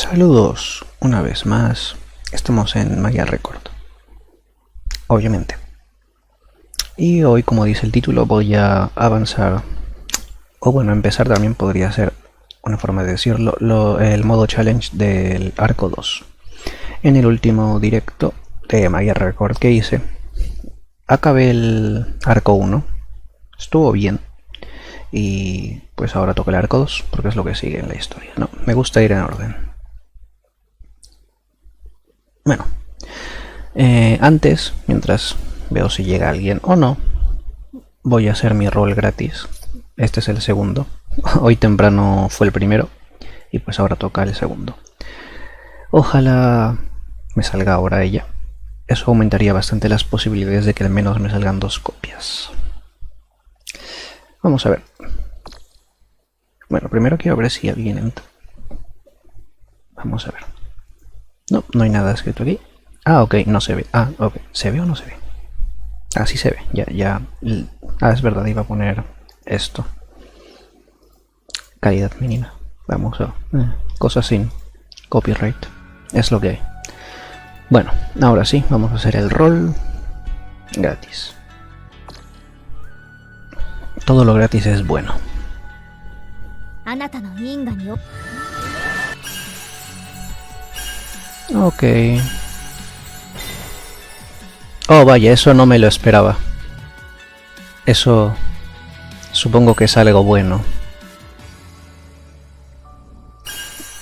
Saludos una vez más, estamos en Magia Record, obviamente. Y hoy, como dice el título, voy a avanzar, o bueno, empezar también podría ser una forma de decirlo, el modo challenge del arco 2. En el último directo de Magia Record que hice, acabé el arco 1, estuvo bien. Y pues ahora toca el arco 2, porque es lo que sigue en la historia. No, me gusta ir en orden. Bueno, antes, mientras veo si llega alguien o no, voy a hacer mi rol gratis. Este es el segundo. Hoy temprano fue el primero y pues ahora toca el segundo. Ojalá me salga ahora ella. Eso aumentaría bastante las posibilidades de que al menos me salgan 2 copias. Vamos a ver. Bueno, primero quiero ver si alguien entra. Vamos a ver. No, no hay nada escrito aquí. Ah, ok, no se ve. Ah, ok. ¿Se ve o no se ve? Ah, sí se ve. Ya. Ah, es verdad, iba a poner esto. Calidad mínima. Vamos a... cosas sin copyright. Es lo que hay. Bueno, ahora sí, vamos a hacer el rol gratis. Todo lo gratis es bueno. Ok. Oh, vaya, eso no me lo esperaba. Eso supongo que es algo bueno.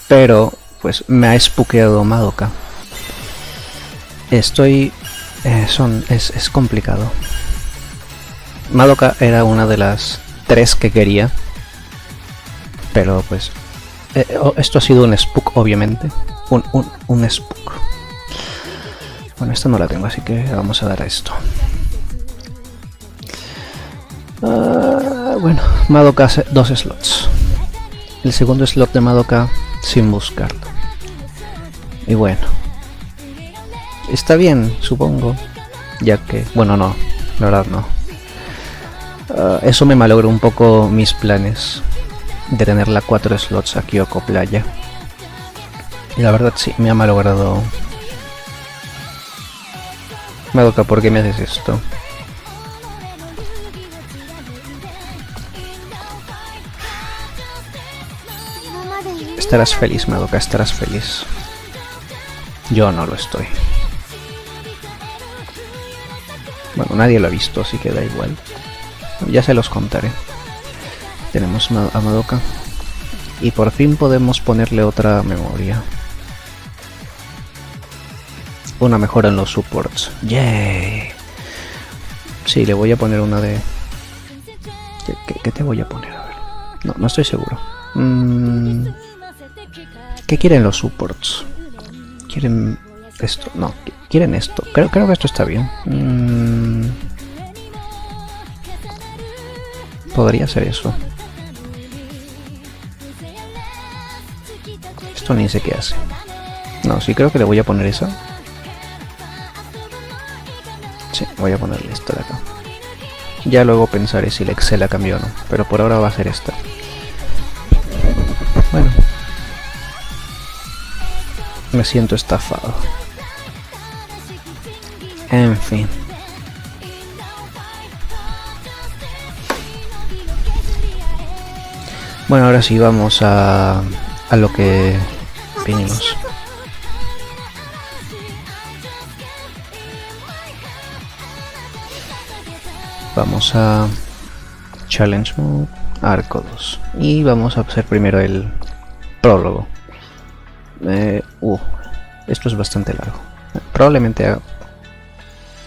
Pero, pues, me ha spookeado Madoka. Estoy... es complicado. Madoka era una de las 3 que quería. Pero, pues... esto ha sido un spook, obviamente. Un spook. Bueno, esta no la tengo, así que vamos a dar a esto. Bueno, Madoka 2 slots. El segundo slot de Madoka sin buscarlo. Y bueno, está bien, supongo. Ya que, bueno, no, la verdad no. Eso me malogra un poco mis planes de tener la 4 slots a Kyoko Playa. Y la verdad sí, me ha malogrado. Madoka, ¿por qué me haces esto? Estarás feliz, Madoka, estarás feliz. Yo no lo estoy. Bueno, nadie lo ha visto, así que da igual. Ya se los contaré. Tenemos a Madoka. Y por fin podemos ponerle otra memoria. Una mejora en los supports. ¡Yay! Sí, le voy a poner una de... ¿Qué te voy a poner? A ver. No estoy seguro. ¿Qué quieren los supports? ¿Quieren esto? No, quieren esto. Creo que esto está bien. Podría ser eso. Esto ni sé qué hace. No, sí, creo que le voy a poner esa. Sí, voy a ponerle esta de acá. Ya luego pensaré si se la cambió o no, pero por ahora va a ser esta. Bueno, me siento estafado. En fin. Bueno, ahora sí vamos a lo que vinimos. Vamos a Challenge Mode, Arco 2. Y vamos a hacer primero el prólogo. Esto es bastante largo. Probablemente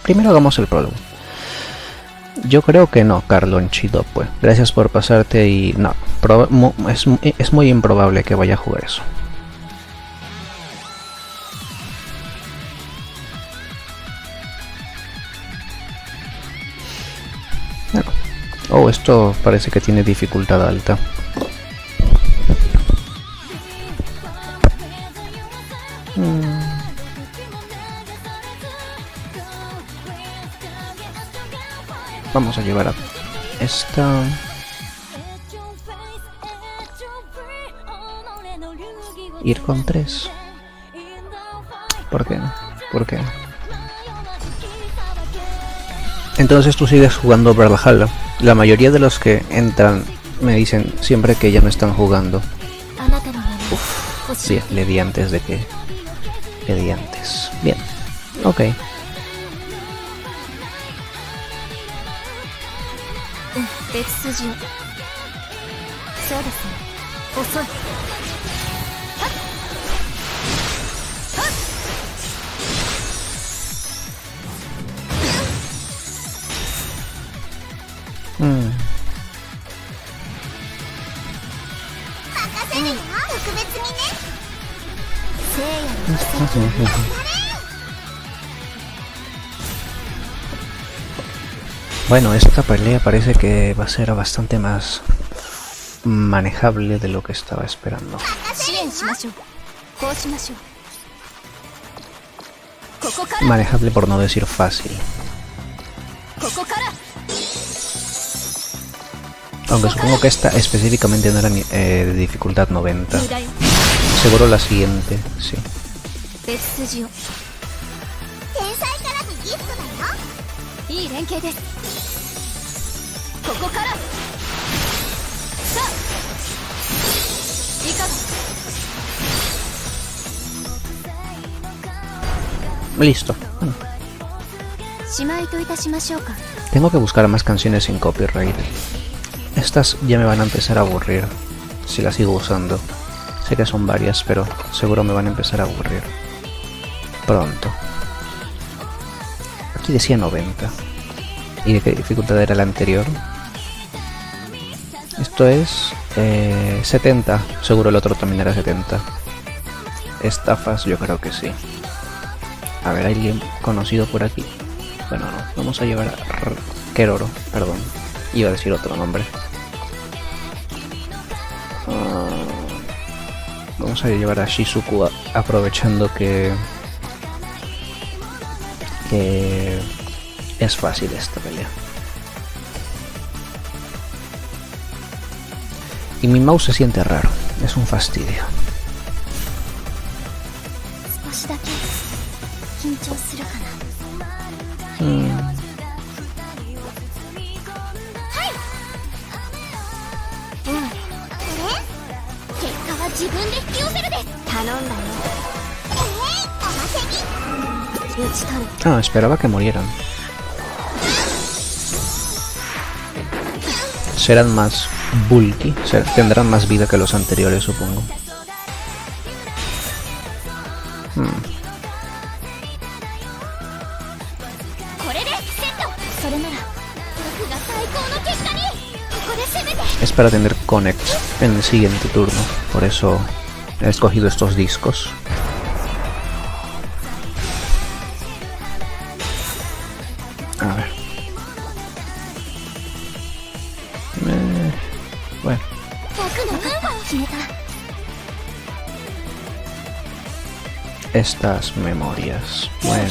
primero hagamos el prólogo. Yo creo que no, Carlonchido, pues. Gracias por pasarte y no. Es muy improbable que vaya a jugar eso. Bueno. Oh, esto parece que tiene dificultad alta. Vamos a llevar a esta. Ir con 3. ¿Por qué no? ¿Por qué no? Entonces tú sigues jugando Brawlhalla. La mayoría de los que entran me dicen siempre que ya no están jugando. Uff, sí, le di antes de que... Le di antes. Bien, ok. Bueno, esta pelea parece que va a ser bastante más manejable de lo que estaba esperando. Manejable por no decir fácil. Aunque supongo que esta específicamente no era de dificultad 90. Seguro la siguiente, sí. Listo. Tengo que buscar más canciones sin copyright. Estas ya me van a empezar a aburrir si las sigo usando. Sé que son varias, pero seguro me van a empezar a aburrir pronto. Aquí decía 90. ¿Y de qué dificultad era la anterior? Esto es 70. Seguro el otro también era 70. Estafas, yo creo que sí. A ver, ¿hay alguien conocido por aquí? Bueno, no. Vamos a llevar a Keroro, perdón. Iba a decir otro nombre. Vamos a llevar a Shizuku aprovechando que es fácil esta pelea. Y mi mouse se siente raro, es un fastidio. Ah, esperaba que murieran. Serán más bulky, tendrán más vida que los anteriores, supongo. Es para tener connect en el siguiente turno, por eso he escogido estos discos. A ver. Bueno. Estas memorias. Bueno.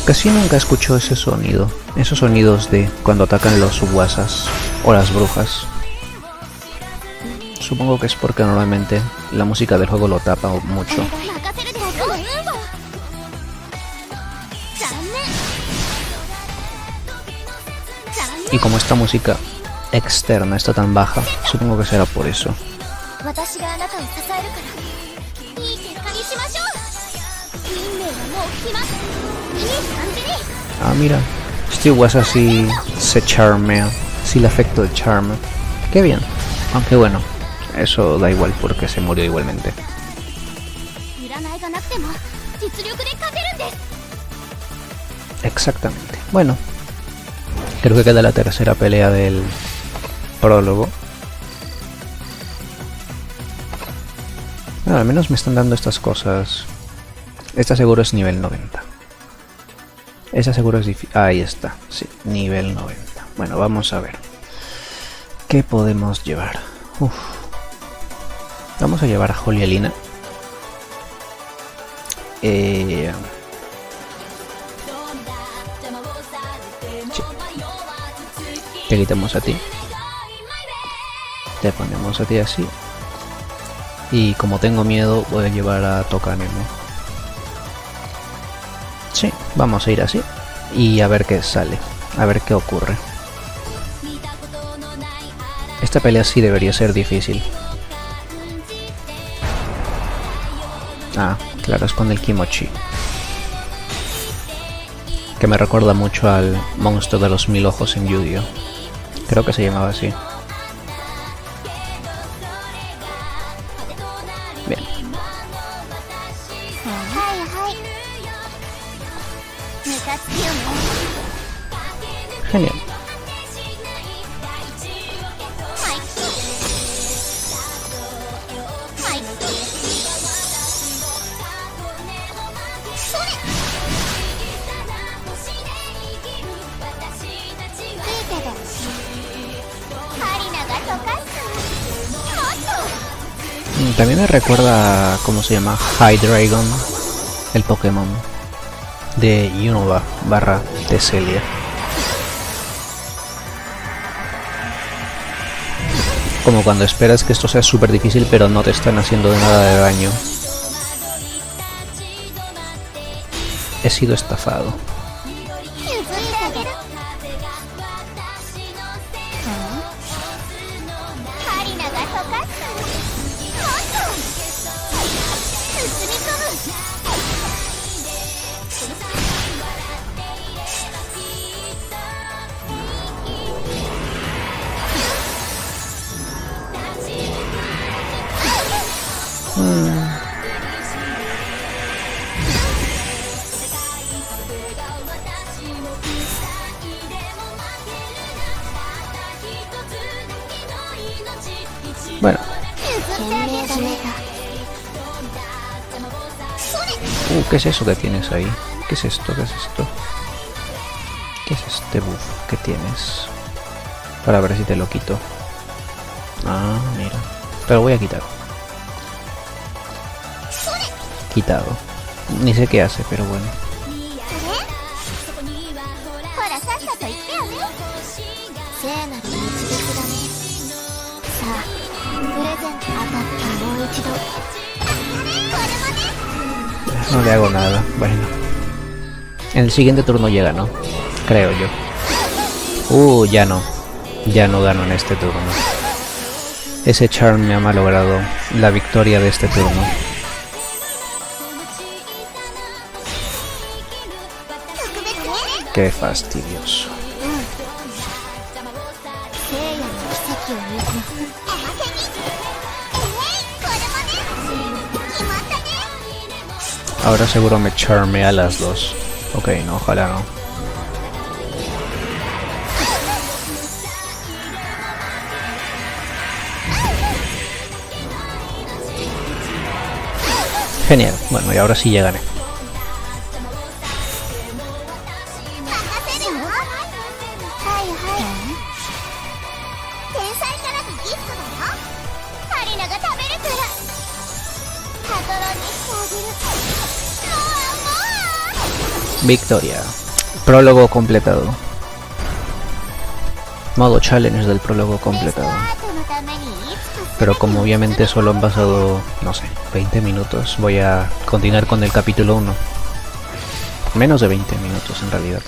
Casi nunca escucho ese sonido, esos sonidos de cuando atacan los guasas o las brujas. Supongo que es porque normalmente la música del juego lo tapa mucho. Y como esta música externa está tan baja, supongo que será por eso. Ah, mira, este guasa sí se charmea, sí le afecta el charme. Qué bien, aunque bueno, eso da igual porque se murió igualmente. Exactamente. Bueno, creo que queda la tercera pelea del prólogo. Bueno, al menos me están dando estas cosas. Esta seguro es nivel 90. Esa seguro es difícil. Ahí está, sí, nivel 90. Bueno, vamos a ver. ¿Qué podemos llevar? Uf. Vamos a llevar a Jolialina. Sí. Te quitamos a ti. Te ponemos a ti así. Y como tengo miedo, voy a llevar a Tokanemo. Sí, vamos a ir así. Y a ver qué sale. A ver qué ocurre. Esta pelea sí debería ser difícil. Ah, claro, es con el Kimochi. Que me recuerda mucho al monstruo de los 1000 ojos en Yu-Gi-Oh! Creo que se llamaba así. Bien. Genial. También me recuerda, ¿cómo se llama? Hydreigon, el Pokémon de Unova barra Tesselia. Como cuando esperas que esto sea súper difícil pero no te están haciendo nada de daño. He sido estafado. Bueno. ¿Qué es eso que tienes ahí? ¿Qué es esto? ¿Qué es esto? ¿Qué es este buff que tienes? Para ver si te lo quito. Ah, mira. Te lo voy a quitar. Quitado. Ni sé qué hace, pero bueno. No le hago nada, bueno. En el siguiente turno llega, ¿no? Creo yo. Ya no. Ya no gano en este turno. Ese charm me ha malogrado la victoria de este turno. Qué fastidioso. Ahora seguro me charmea a las dos. Ok, no, ojalá no. Genial, bueno, y ahora sí ya gané. Victoria. Prólogo completado. Modo challenge del prólogo completado. Pero como obviamente solo han pasado, no sé, 20 minutos, voy a continuar con el capítulo 1. Menos de 20 minutos en realidad.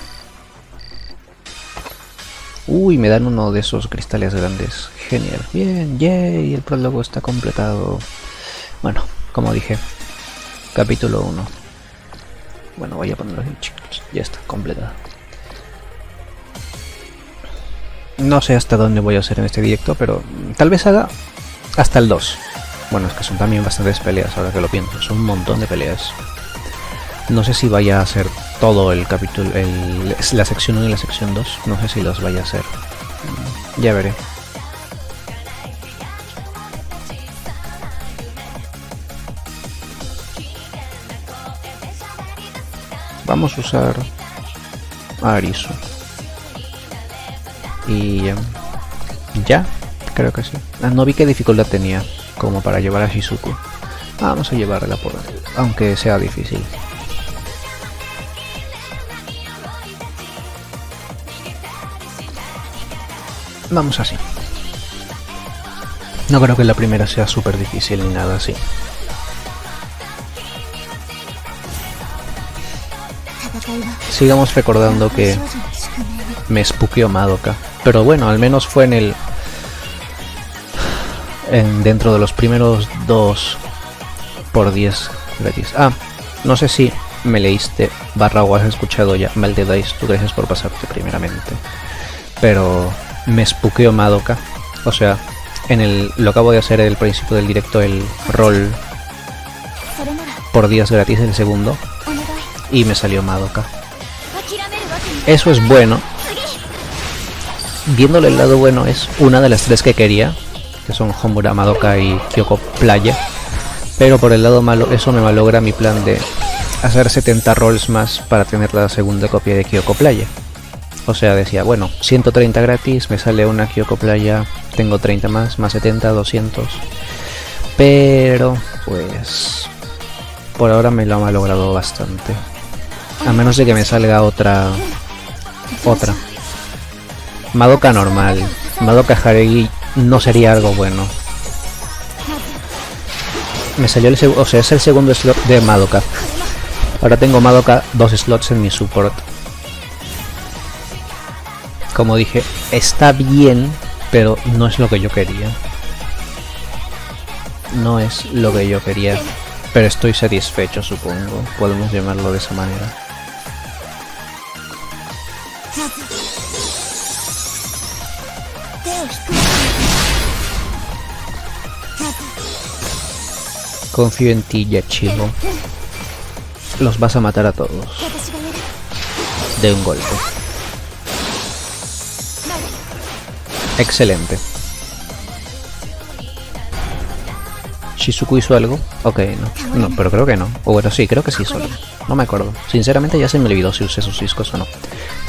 Uy, me dan uno de esos cristales grandes. Genial. Bien, yay, el prólogo está completado. Bueno, como dije, capítulo 1. Bueno, voy a ponerlo así, chicos. Ya está, completado. No sé hasta dónde voy a hacer en este directo, pero tal vez haga hasta el 2. Bueno, es que son también bastantes peleas, ahora que lo pienso. Son un montón de peleas. No sé si vaya a hacer todo el capítulo, la sección 1 y la sección 2. No sé si los vaya a hacer. Ya veré. Vamos a usar a Arisu. Y ya, creo que sí. No vi qué dificultad tenía como para llevar a Shizuku. Vamos a llevarla por aunque sea difícil. Vamos así. No creo que la primera sea súper difícil ni nada así. Sigamos recordando que me espuqueó Madoka. Pero bueno, al menos fue dentro de los primeros 2 por 10 gratis. No sé si me leíste o has escuchado ya Mal de Dice, tú gracias por pasarte primeramente. Pero me espuqueó Madoka. O sea, lo acabo de hacer el principio del directo, el rol por 10 gratis el segundo. Y me salió Madoka. Eso es bueno. Viéndole el lado bueno, es una de las 3 que quería, que son Homura, Madoka y Kyoko Playa. Pero por el lado malo, eso me malogra mi plan de hacer 70 rolls más para tener la segunda copia de Kyoko Playa. O sea, decía, bueno, 130 gratis, me sale una Kyoko Playa, tengo 30 más 70, 200. Pero, pues, por ahora me lo ha malogrado bastante. A menos de que me salga otra. Madoka normal. Madoka Haruhi no sería algo bueno. Me salió el segundo, o sea, es el segundo slot de Madoka. Ahora tengo Madoka 2 slots en mi support. Como dije, está bien, pero no es lo que yo quería. No es lo que yo quería. Pero estoy satisfecho, supongo. Podemos llamarlo de esa manera. Confío en ti, Yachigo. Los vas a matar a todos. De un golpe. Excelente. ¿Shizuku hizo algo? Ok, no, pero creo que no. O bueno, sí, creo que sí solo. No me acuerdo. Sinceramente ya se me olvidó si usé sus discos o no.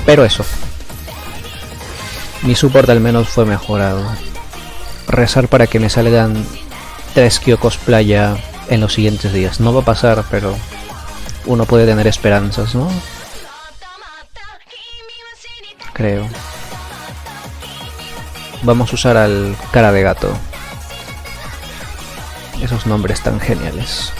Pero eso. Mi support al menos fue mejorado. Rezar para que me salgan 3 Kyokos Playa en los siguientes días. No va a pasar, pero uno puede tener esperanzas, ¿no? Creo. Vamos a usar al cara de gato. Esos nombres tan geniales.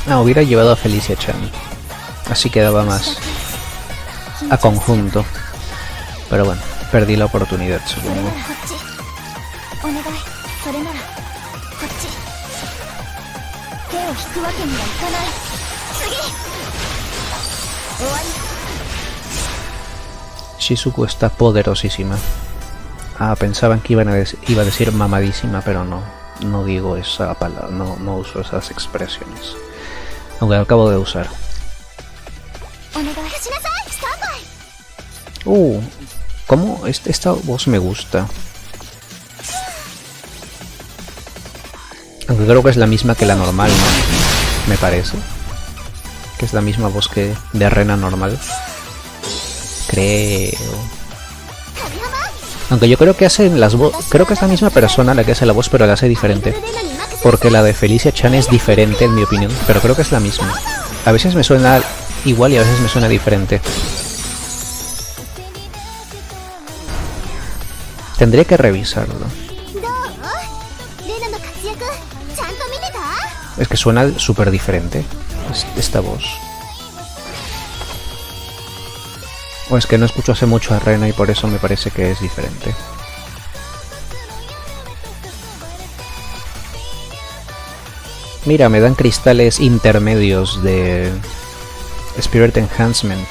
Hubiera llevado a Felicia Chan. Así quedaba más a conjunto. Pero bueno, perdí la oportunidad, supongo. Shizuku está poderosísima. Pensaban que iba a decir mamadísima, pero no digo esa palabra, no uso esas expresiones. Aunque lo acabo de usar. ¿Cómo? Esta voz me gusta. Aunque creo que es la misma que la normal, ¿no? Me parece. Que es la misma voz que de Rena normal. Creo. Aunque yo creo que hacen las voces. Creo que es la misma persona la que hace la voz, pero la hace diferente. Porque la de Felicia Chan es diferente, en mi opinión. Pero creo que es la misma. A veces me suena igual y a veces me suena diferente. Tendría que revisarlo. Es que suena súper diferente esta voz. O es que no escucho hace mucho a Rena y por eso me parece que es diferente. Mira, me dan cristales intermedios de Spirit Enhancement.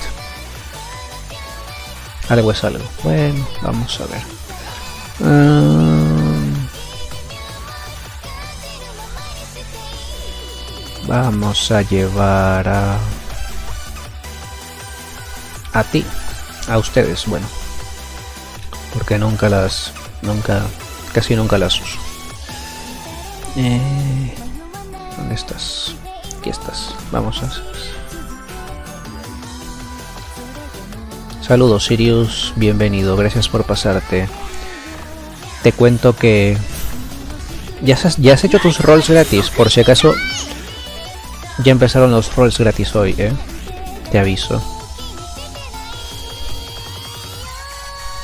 Algo es algo. Bueno, vamos a ver. Vamos a llevar a ti, a ustedes, bueno, porque casi nunca las uso. ¿Dónde estás? Aquí estás. Vamos a... Saludos Sirius, bienvenido, gracias por pasarte. Te cuento que... ¿Ya has hecho tus rolls gratis? Por si acaso... Ya empezaron los rolls gratis hoy, te aviso.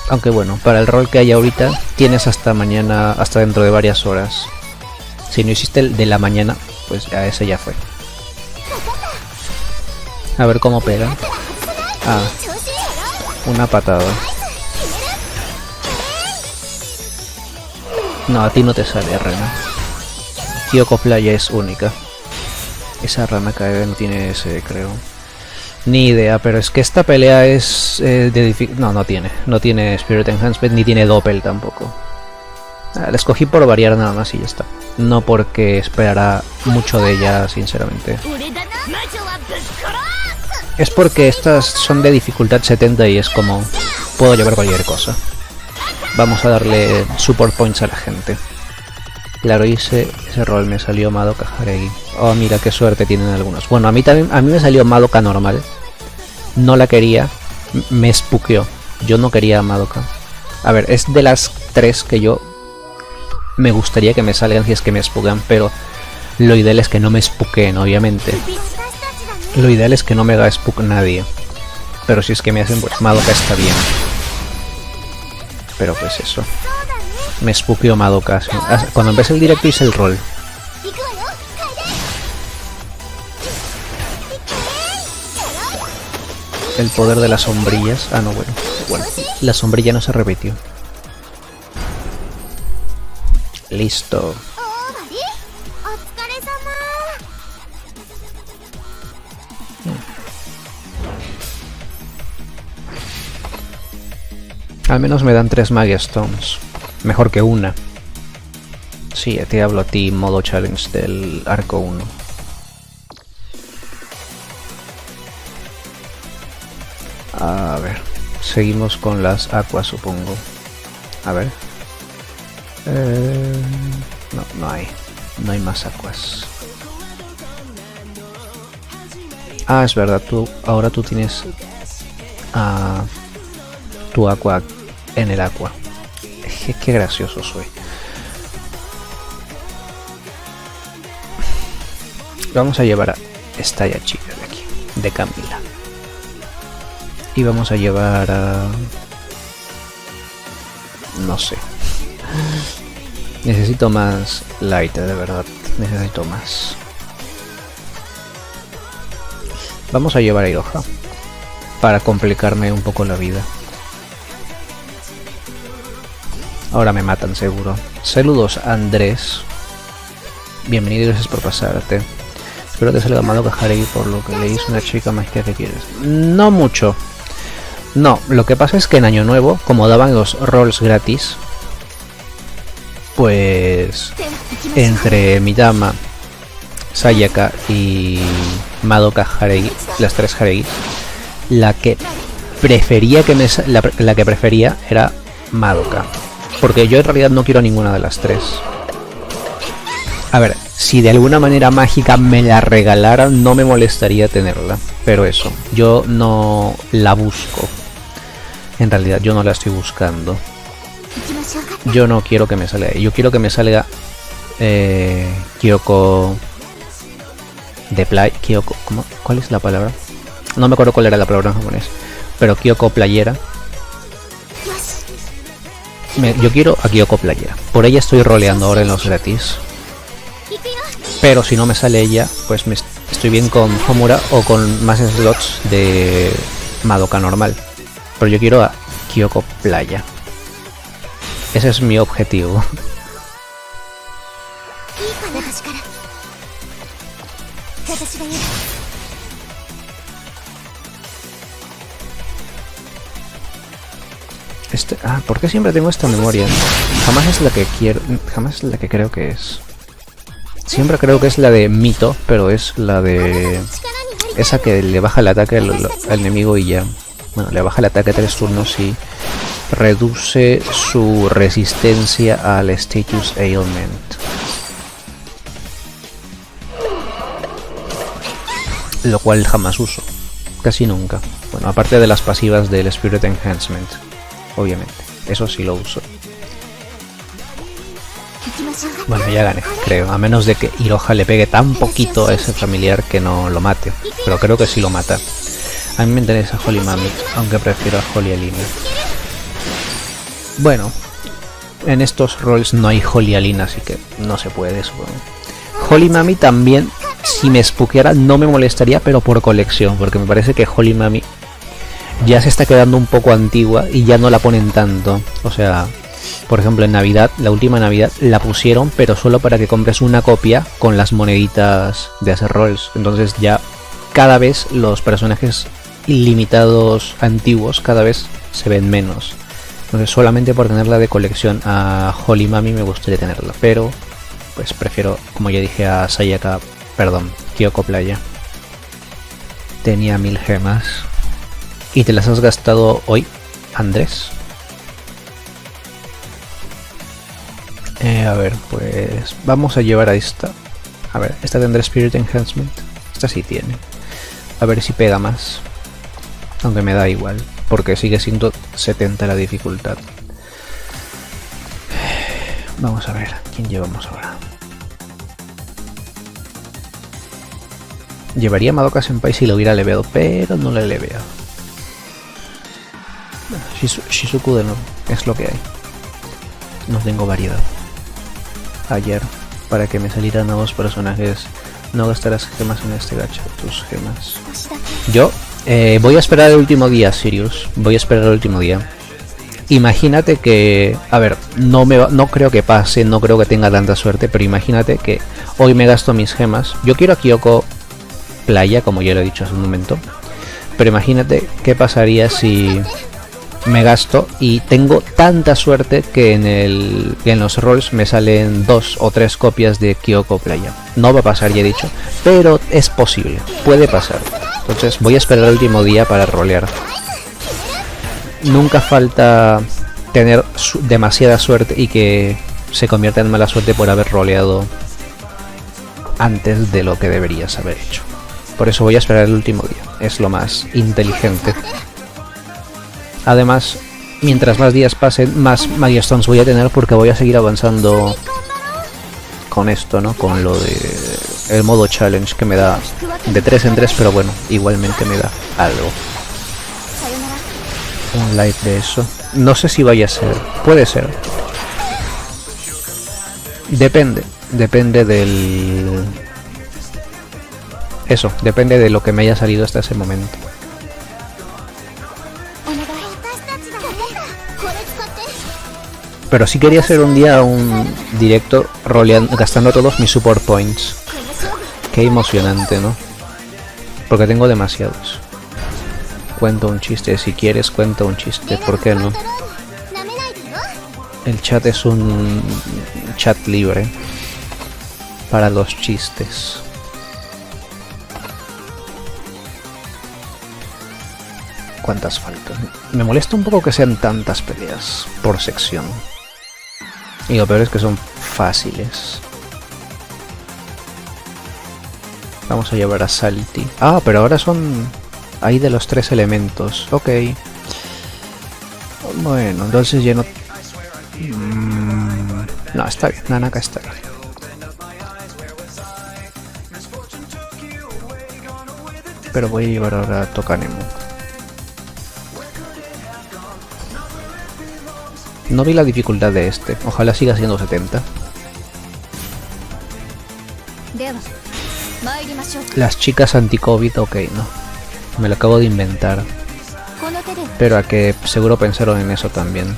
Aunque bueno, para el rol que hay ahorita, tienes hasta mañana, hasta dentro de varias horas. Si no hiciste el de la mañana, pues a ese ya fue. A ver cómo pega. Ah, una patada. No, a ti no te sale, rana. Kyoko Playa es única. Esa rana KD no tiene ese, creo. Ni idea, pero es que esta pelea es de difícil... No tiene Spirit Enhancement, ni tiene Doppel tampoco. La escogí por variar nada más y ya está. No porque esperara mucho de ella, sinceramente. Es porque estas son de dificultad 70 y es como... Puedo llevar cualquier cosa. Vamos a darle support points a la gente. Claro, hice ese rol, me salió Madoka Haregi. Oh, mira qué suerte tienen algunos. Bueno, a mí me salió Madoka normal. No la quería, me spukeó. Yo no quería Madoka. A ver, es de las 3 que yo me gustaría que me salgan si es que me spukean, pero lo ideal es que no me spukeen, obviamente. Lo ideal es que no me haga spook nadie. Pero si es que me hacen, pues Madoka está bien. Pero pues eso. Me spukeó Madoka. Cuando empecé el directo hice el rol. El poder de las sombrillas. Ah, no, bueno. La sombrilla no se repitió. Listo. Al menos me dan 3 Magia Stones. Mejor que una. Sí, te hablo a ti, modo challenge del arco 1. A ver, seguimos con las aguas, supongo. A ver. No hay más aguas. Ah, es verdad, ahora tú tienes tu agua en el agua. Qué gracioso soy. Vamos a llevar a esta chica de aquí, de Camila. Y vamos a llevar a... No sé. Necesito más light, de verdad. Necesito más. Vamos a llevar a Iroha para complicarme un poco la vida. Ahora me matan seguro. Saludos Andrés. Bienvenido y gracias por pasarte. Espero te salga Madoka Haregi por lo que le hizo una chica mágica que quieres. No mucho. No, lo que pasa es que en Año Nuevo, como daban los rolls gratis, pues entre Midama, Sayaka y Madoka Haregi, las 3 Haregi, la que prefería era Madoka. Porque yo en realidad no quiero ninguna de las 3. A ver, si de alguna manera mágica me la regalaran, no me molestaría tenerla. Pero eso, yo no la busco. En realidad, yo no la estoy buscando. Yo no quiero que me salga. Yo quiero que me salga Kyoko de playa. Kyoko, ¿cómo? ¿Cuál es la palabra? No me acuerdo cuál era la palabra en japonés. Pero Kyoko playera. Yo quiero a Kyoko playera. Por ella estoy roleando ahora en los gratis. Pero si no me sale ella, pues estoy bien con Homura o con más slots de Madoka normal. Pero yo quiero a Kyoko playa. Ese es mi objetivo. ¿Por qué siempre tengo esta memoria? Jamás es la que quiero, jamás es la que creo que es. Siempre creo que es la de Mito, pero es la de... Esa que le baja el ataque al enemigo y ya... Bueno, le baja el ataque 3 turnos y reduce su resistencia al Status Ailment. lo cual jamás uso, casi nunca. Bueno, aparte de las pasivas del Spirit Enhancement, obviamente, eso sí lo uso. Bueno, ya gané, creo, a menos de que Iroha le pegue tan poquito a ese familiar que no lo mate, pero creo que sí lo mata. A mí me interesa Holy Mami, aunque prefiero a Holy Alina. Bueno, en estos roles no hay Holy Alina, así que no se puede, supongo. Holy Mami también, si me spukeara no me molestaría, pero por colección, porque me parece que Holy Mami ya se está quedando un poco antigua y ya no la ponen tanto. O sea, por ejemplo en Navidad, la última Navidad la pusieron, pero solo para que compres una copia con las moneditas de hacer rolls. Entonces ya cada vez los personajes ilimitados antiguos cada vez se ven menos. Entonces solamente por tenerla de colección a Holy Mami me gustaría tenerla, pero pues prefiero, como ya dije, a Sayaka, perdón, Kyoko Playa. Tenía 1000 gemas. ¿Y te las has gastado hoy, Andrés? A ver, pues vamos a llevar a esta. A ver, esta tendrá Spirit Enhancement. Esta sí tiene. A ver si pega más. Aunque me da igual, porque sigue siendo 70 la dificultad. Vamos a ver, ¿quién llevamos ahora? Llevaría a Madoka Senpai si lo hubiera leveado, pero no lo he leveado. Shizuku de nuevo, es lo que hay. No tengo variedad. Ayer, para que me salieran nuevos personajes, no gastarás gemas en este gacha, tus gemas. Yo voy a esperar el último día, Sirius. Voy a esperar el último día. Imagínate que, a ver, no creo que pase, no creo que tenga tanta suerte, pero imagínate que hoy me gasto mis gemas. Yo quiero a Kyoko Playa, como ya lo he dicho hace un momento, pero imagínate qué pasaría si me gasto y tengo tanta suerte que en los rolls me salen 2 o 3 copias de Kyoko Playa. No va a pasar, ya he dicho, pero es posible, puede pasar. Entonces voy a esperar el último día para rolear. Nunca falta tener demasiada suerte y que se convierta en mala suerte por haber roleado antes de lo que deberías haber hecho. Por eso voy a esperar el último día, es lo más inteligente. Además, mientras más días pasen, más milestones voy a tener, porque voy a seguir avanzando con esto, ¿no? Con lo de el modo challenge, que me da de 3 en 3, pero bueno, igualmente me da algo. Un like de eso. No sé si vaya a ser, puede ser. Depende del... Eso, depende de lo que me haya salido hasta ese momento. Pero sí quería hacer un día un directo roleando, gastando todos mis support points. Qué emocionante, ¿no? Porque tengo demasiados. Cuento un chiste, si quieres cuento un chiste, ¿por qué no? El chat es un chat libre para los chistes. ¿Cuántas faltan? Me molesta un poco que sean tantas peleas por sección. Y lo peor es que son fáciles. Vamos a llevar a Salty. Ah, pero ahora son... Hay de los 3 elementos. Ok. Bueno, entonces ya no... No, está bien. Nanaka está bien. Pero voy a llevar ahora a Tokanemo. No vi la dificultad de este. Ojalá siga siendo 70. Las chicas anti-COVID, ok, no. Me lo acabo de inventar. Pero a que seguro pensaron en eso también.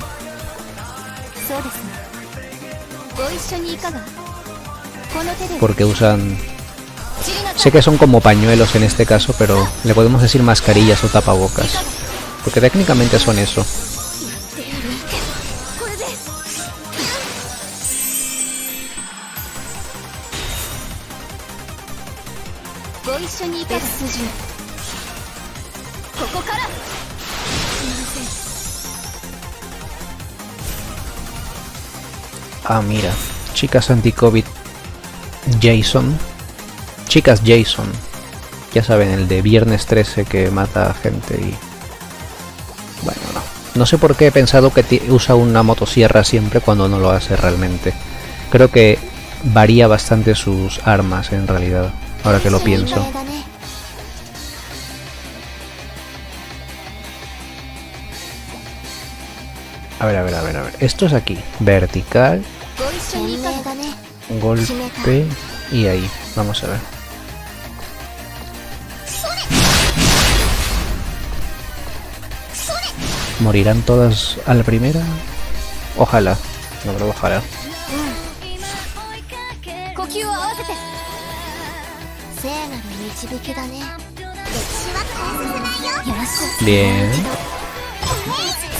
Porque usan... Sé que son como pañuelos en este caso, pero le podemos decir mascarillas o tapabocas. Porque técnicamente son eso. Ah, mira, chicas anti-COVID Jason. Chicas Jason. Ya saben, el de Viernes 13 que mata a gente y... Bueno, no. No sé por qué he pensado que usa una motosierra siempre cuando no lo hace realmente. Creo que varía bastante sus armas en realidad, ahora que lo pienso. A ver. Esto es aquí. Vertical. Golpe. Y ahí. Vamos a ver. ¿Morirán todas a la primera? Ojalá. No, pero ojalá. Bien.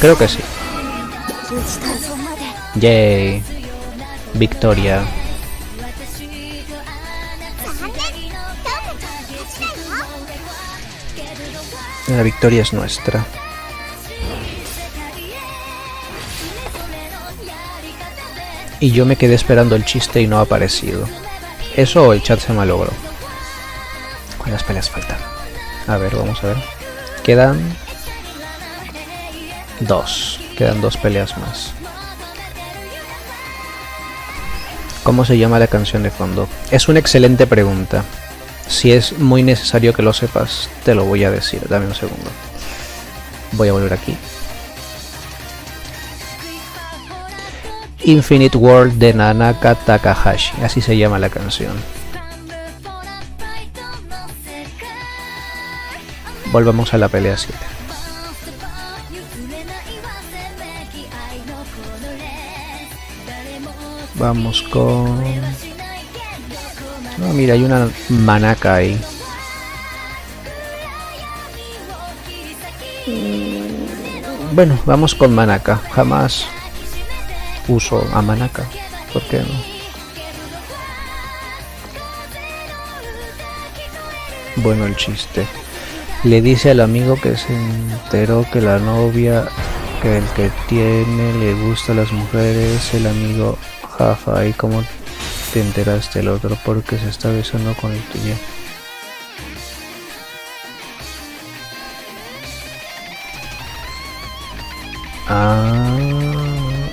Creo que sí. Yay. Victoria. La victoria es nuestra. Y yo me quedé esperando el chiste y no ha aparecido. Eso o el chat se malogró. ¿Cuántas peleas faltan? A ver, vamos a ver. Quedan 2. Quedan 2 peleas más. ¿Cómo se llama la canción de fondo? Es una excelente pregunta. Si es muy necesario que lo sepas, te lo voy a decir. Dame un segundo. Voy a volver aquí. Infinite World de Nanaka Takahashi. Así se llama la canción. Volvamos a la pelea 7. Vamos con... No, mira, hay una Manaka ahí. Bueno, vamos con Manaka. Jamás uso a Manaka. ¿Por qué no? Bueno, el chiste. Le dice al amigo que se enteró que la novia que el que tiene le gusta a las mujeres. El amigo, jaja, ¿y cómo te enteraste? El otro, porque se está besando con el tuyo. Ah,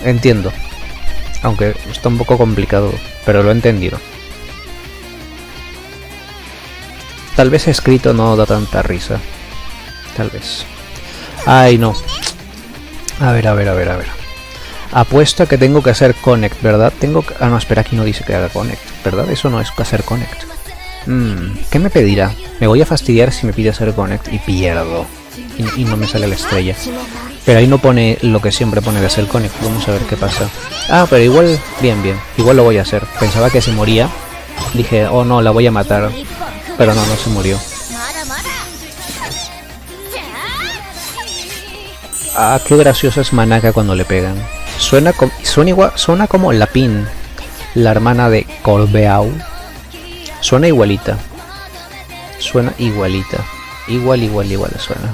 entiendo. Aunque está un poco complicado, pero lo he entendido. Tal vez escrito no da tanta risa. Tal vez. Ay, no. A ver. Apuesto a que tengo que hacer connect, ¿verdad? Tengo que... Ah, no, espera, aquí no dice que haga connect, ¿verdad? Eso no es hacer connect. ¿Qué me pedirá? Me voy a fastidiar si me pide hacer connect y pierdo. Y no me sale la estrella. Pero ahí no pone lo que siempre pone de hacer connect. Vamos a ver qué pasa. Ah, pero igual... Bien. Igual lo voy a hacer. Pensaba que se moría. Dije, oh no, la voy a matar. Pero no se murió. Ah, qué graciosa es Manaka cuando le pegan. Suena como Lapin, la hermana de Corbeau. Suena igualita. Igual suena.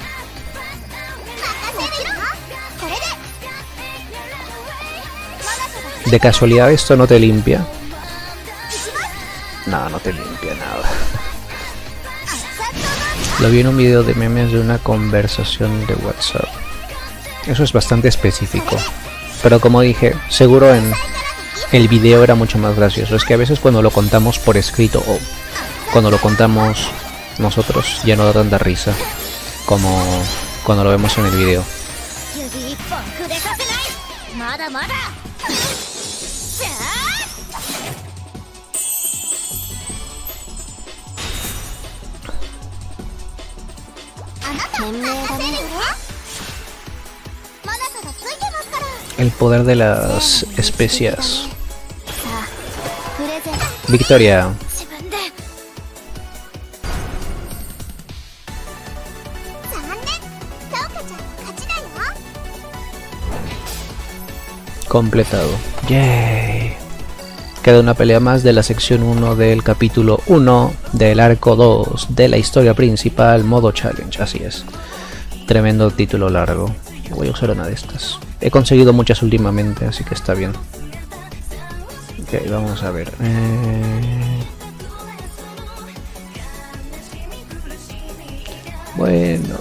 ¿De casualidad esto no te limpia? No te limpia nada. Lo vi en un video de memes de una conversación de WhatsApp. Eso es bastante específico. Pero como dije, seguro en el video era mucho más gracioso. Es que a veces cuando lo contamos por escrito o cuando lo contamos nosotros ya no da tanta risa como cuando lo vemos en el video. El poder de las especias. Victoria. Completado. Yay. Queda una pelea más de la sección 1 del capítulo 1 del arco 2 de la historia principal, modo challenge. Así es. Tremendo título largo. Voy a usar una de estas. He conseguido muchas últimamente, así que está bien. Ok, vamos a ver. Bueno.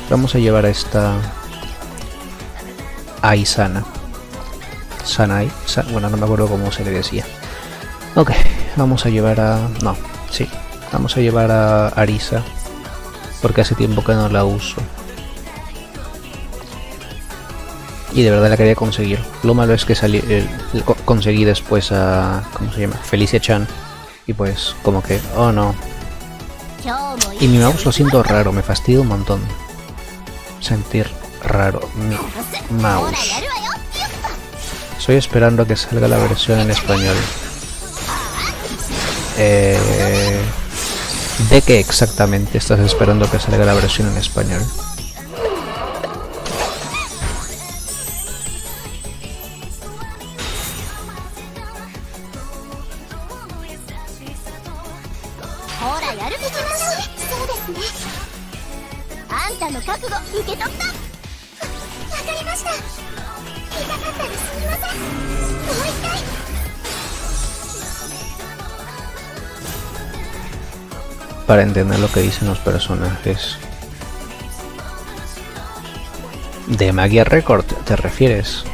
Vamos a llevar a esta Aisana. Sanai. Bueno, no me acuerdo cómo se le decía. Ok, vamos a llevar a... No, sí. Vamos a llevar a Arisa. Porque hace tiempo que no la uso. Y de verdad la quería conseguir. Lo malo es que conseguí después a... ¿Cómo se llama? Felicia Chan. Y pues como que... Oh no. Y mi mouse lo siento raro. Me fastidia un montón sentir raro mi mouse. Estoy esperando a que salga la versión en español. ¿De qué exactamente estás esperando que salga la versión en español? Para entender lo que dicen los personajes. ¿De Magia Record te refieres?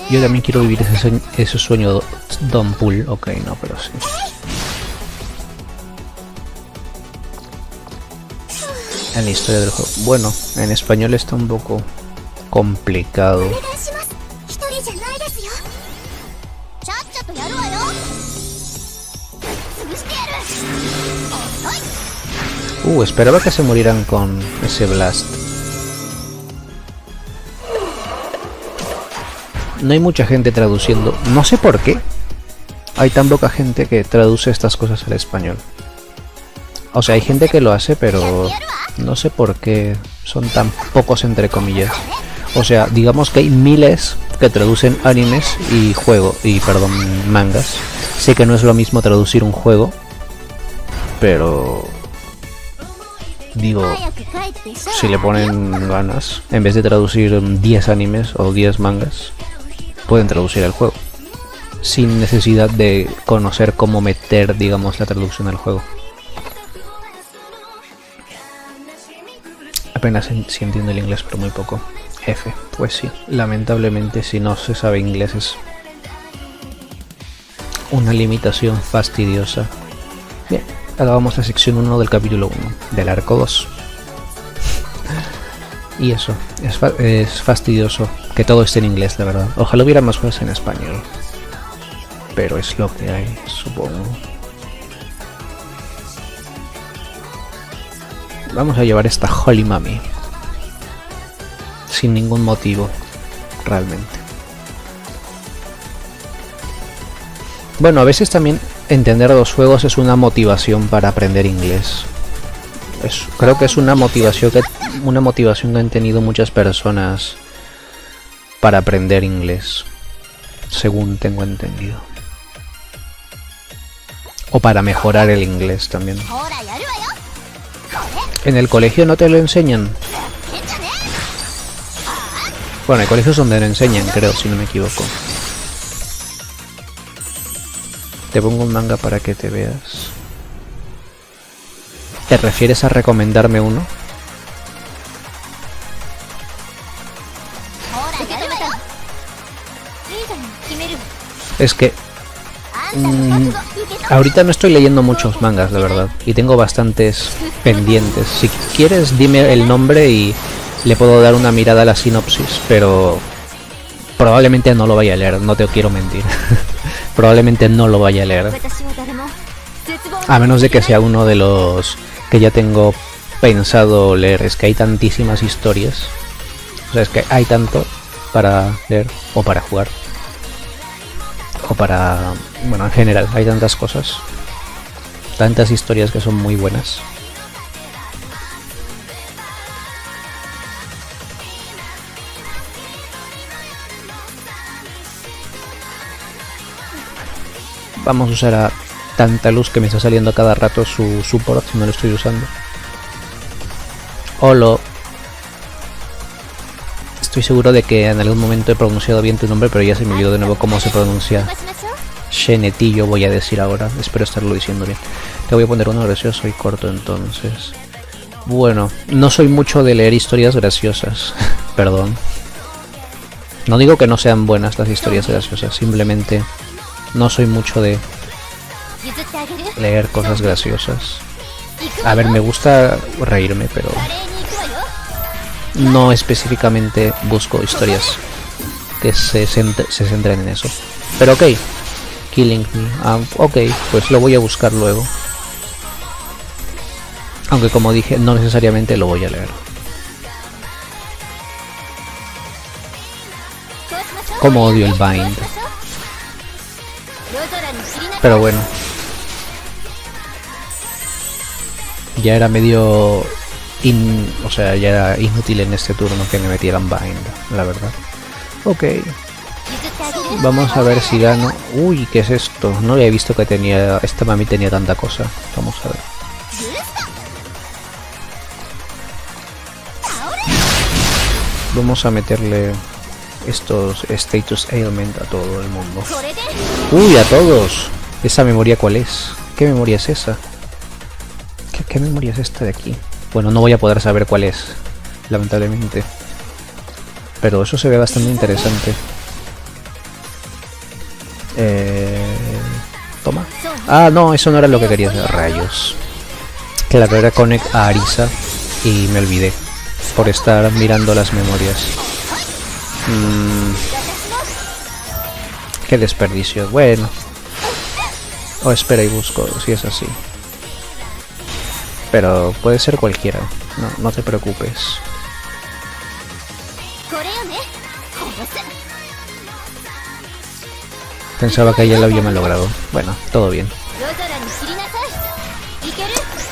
Yo también quiero vivir ese sueño Don Pool. Ok, no, pero sí. En la historia del juego. Bueno, en español está un poco complicado. Esperaba que se murieran con ese blast. No hay mucha gente traduciendo. No sé por qué hay tan poca gente que traduce estas cosas al español. O sea, hay gente que lo hace, pero no sé por qué son tan pocos entre comillas. O sea, digamos que hay miles que traducen animes y mangas. Sé que no es lo mismo traducir un juego, pero digo, si le ponen ganas, en vez de traducir 10 animes o 10 mangas, pueden traducir el juego sin necesidad de conocer cómo meter, digamos, la traducción al juego. Apenas si entiendo el inglés, pero muy poco. F, pues sí, lamentablemente si no se sabe inglés es una limitación fastidiosa. Bien, acabamos la sección 1 del capítulo 1, del arco 2. Y eso, es fastidioso que todo esté en inglés, la verdad. Ojalá hubiera más cosas en español. Pero es lo que hay, supongo. Vamos a llevar esta Holy Mami. Sin ningún motivo, realmente. Bueno, a veces también entender los juegos es una motivación para aprender inglés. Creo que es una motivación que han tenido muchas personas para aprender inglés, según tengo entendido. O para mejorar el inglés también. ¿En el colegio no te lo enseñan? Bueno, hay colegios donde lo enseñan, creo, si no me equivoco. Te pongo un manga para que te veas. ¿Te refieres a recomendarme uno? Es que ahorita no estoy leyendo muchos mangas, la verdad, y tengo bastantes pendientes. Si quieres, dime el nombre y le puedo dar una mirada a la sinopsis, pero probablemente no lo vaya a leer, no te quiero mentir. Probablemente no lo vaya a leer, a menos de que sea uno de los que ya tengo pensado leer. Es que hay tantísimas historias, o sea, es que hay tanto para leer o para jugar o para... bueno, en general hay tantas cosas, tantas historias que son muy buenas. Vamos a usar a tanta luz que me está saliendo a cada rato su support si no lo estoy usando. Olo. Estoy seguro de que en algún momento he pronunciado bien tu nombre, pero ya se me olvidó de nuevo cómo se pronuncia. Genetillo voy a decir ahora. Espero estarlo diciendo bien. Te voy a poner uno gracioso y corto entonces. Bueno, no soy mucho de leer historias graciosas. Perdón. No digo que no sean buenas las historias graciosas, simplemente no soy mucho de leer cosas graciosas. A ver, me gusta reírme, pero no específicamente busco historias que se centren en eso. Pero ok, Killing Me, ok, pues lo voy a buscar luego. Aunque como dije, no necesariamente lo voy a leer. Como odio el bind. Pero bueno. Ya era medio... o sea, ya era inútil en este turno que me metieran bind, la verdad. Ok. Vamos a ver si gano. Uy, ¿qué es esto? No había visto que tenía... Esta mami tenía tanta cosa. Vamos a ver. Vamos a meterle estos status ailment a todo el mundo. Uy, a todos. ¿Esa memoria cuál es? ¿Qué memoria es esa? ¿Qué memoria es esta de aquí? Bueno, no voy a poder saber cuál es, lamentablemente. Pero eso se ve bastante interesante. Toma. Ah, no, eso no era lo que quería hacer. Rayos. Claro, era connect a Arisa y me olvidé por estar mirando las memorias. Qué desperdicio. Bueno. Espera y busco si es así. Pero puede ser cualquiera. No te preocupes. Pensaba que ya lo había malogrado. Bueno, todo bien.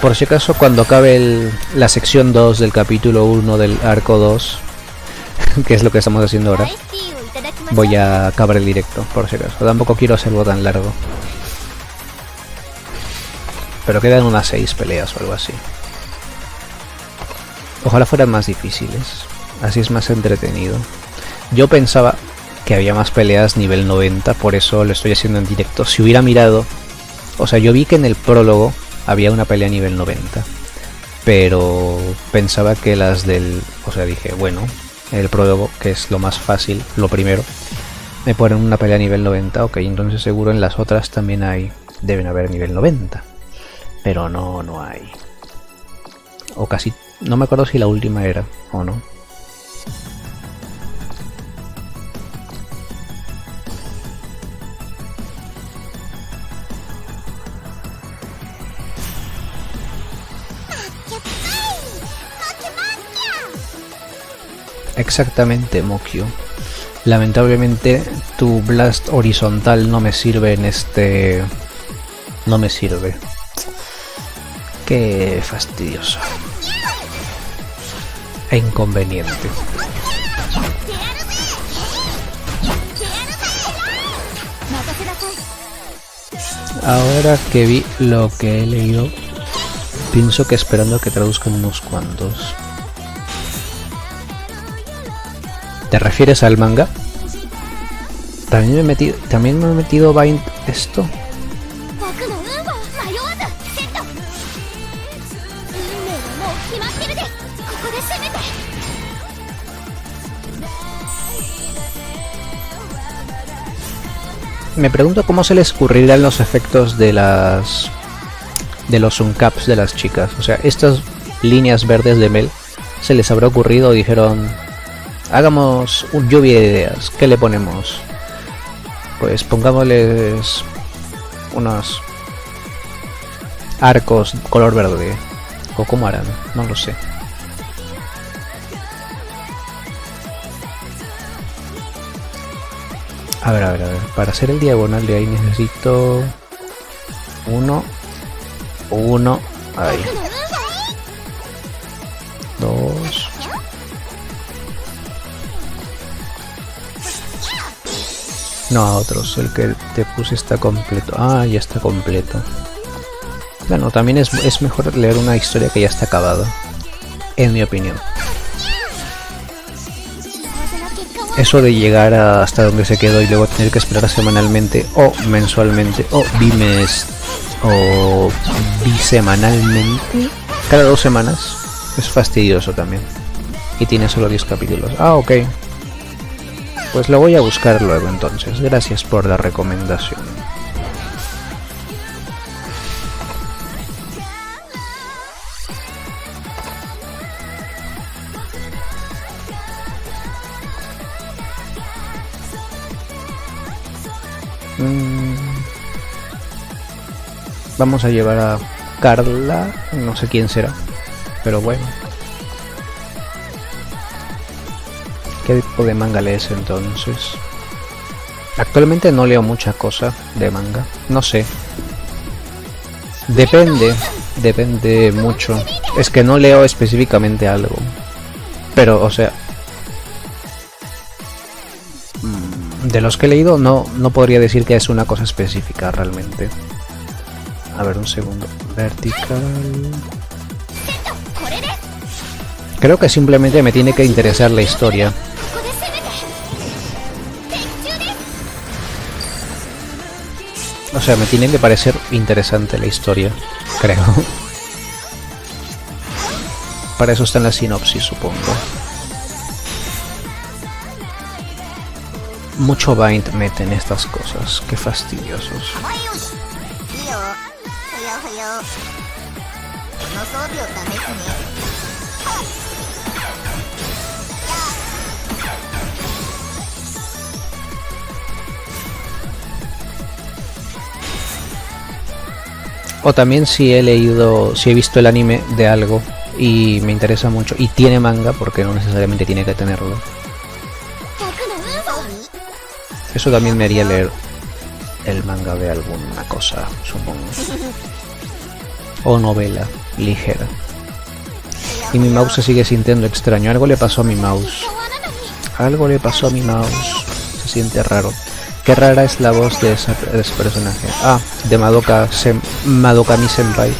Por si acaso, cuando acabe la sección 2 del capítulo 1 del arco 2, que es lo que estamos haciendo ahora, voy a acabar el directo, por si acaso. Tampoco quiero hacerlo tan largo. Pero quedan unas 6 peleas o algo así. Ojalá fueran más difíciles. Así es más entretenido. Yo pensaba que había más peleas nivel 90, por eso lo estoy haciendo en directo. Si hubiera mirado... O sea, yo vi que en el prólogo había una pelea nivel 90. Pero pensaba que las del... O sea, dije, bueno, el prólogo, que es lo más fácil, lo primero, me ponen una pelea nivel 90. Ok, entonces seguro en las otras también hay... Deben haber nivel 90. Pero no hay. O casi... No me acuerdo si la última era o no. Exactamente, Mokyo. Lamentablemente tu blast horizontal no me sirve en este... No me sirve. Qué fastidioso. E inconveniente. Ahora que vi lo que he leído, pienso que esperando a que traduzcan unos cuantos. ¿Te refieres al manga? También me he metido Bind esto. Me pregunto cómo se les ocurrirán los efectos de los uncaps de las chicas. O sea, estas líneas verdes de Mel, ¿se les habrá ocurrido? Dijeron, hagamos un lluvia de ideas. ¿Qué le ponemos? Pues pongámosles unos arcos color verde. ¿O cómo harán? No lo sé. A ver. Para hacer el diagonal de ahí necesito... Uno. Ahí. 2. No, a otros. El que te puse está completo. Ah, ya está completo. Bueno, también es mejor leer una historia que ya está acabada. En mi opinión. eso de llegar hasta donde se quedó y luego tener que esperar semanalmente o mensualmente o bisemanalmente, cada 2 semanas, es fastidioso también. Y tiene solo 10 capítulos. Ah, ok. Pues lo voy a buscar luego entonces. Gracias por la recomendación. Vamos a llevar a Carla, no sé quién será, pero bueno. ¿Qué tipo de manga lees entonces? Actualmente no leo mucha cosa de manga, no sé. Depende mucho. Es que no leo específicamente algo. Pero, o sea, de los que he leído no podría decir que es una cosa específica realmente. A ver, un segundo. Vertical. Creo que simplemente me tiene que interesar la historia. O sea, me tiene que parecer interesante la historia, creo. Para eso está en la sinopsis, supongo. Mucho Bind meten estas cosas, qué fastidiosos. O también si he visto el anime de algo y me interesa mucho y tiene manga, porque no necesariamente tiene que tenerlo. Eso también me haría leer el manga de alguna cosa, supongo. O novela ligera. Y mi mouse se sigue sintiendo extraño. Algo le pasó a mi mouse. Se siente raro. Qué rara es la voz de ese personaje. Ah, de Madokami Senpai.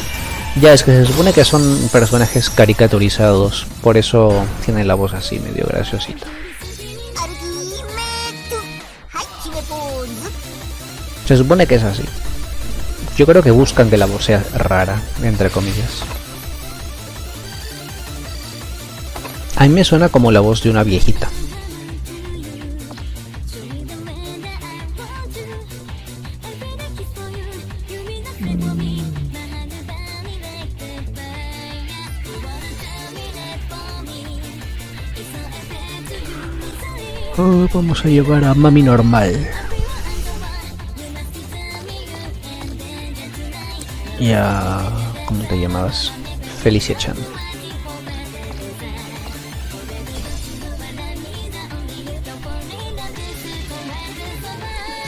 Ya, es que se supone que son personajes caricaturizados. Por eso tiene la voz así, medio graciosita. Se supone que es así. Yo creo que buscan que la voz sea rara, entre comillas. A mí me suena como la voz de una viejita. Oh, vamos a llevar a Mami Normal. Y a... ¿cómo te llamabas? Felicia-chan.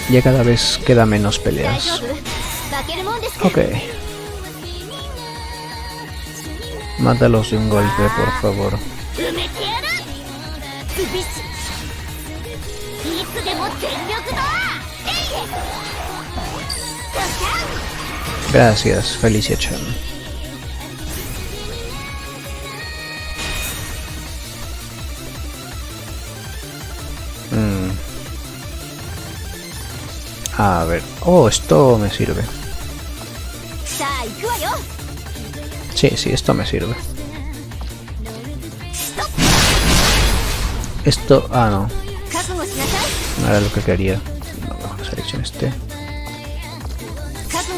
Ya cada vez queda menos peleas. Ok. Mátalos de un golpe, por favor. Gracias, Felicia-chan. A ver. Oh, esto me sirve. Sí, esto me sirve. Esto... ah, no. No era lo que quería. No, selecciona este.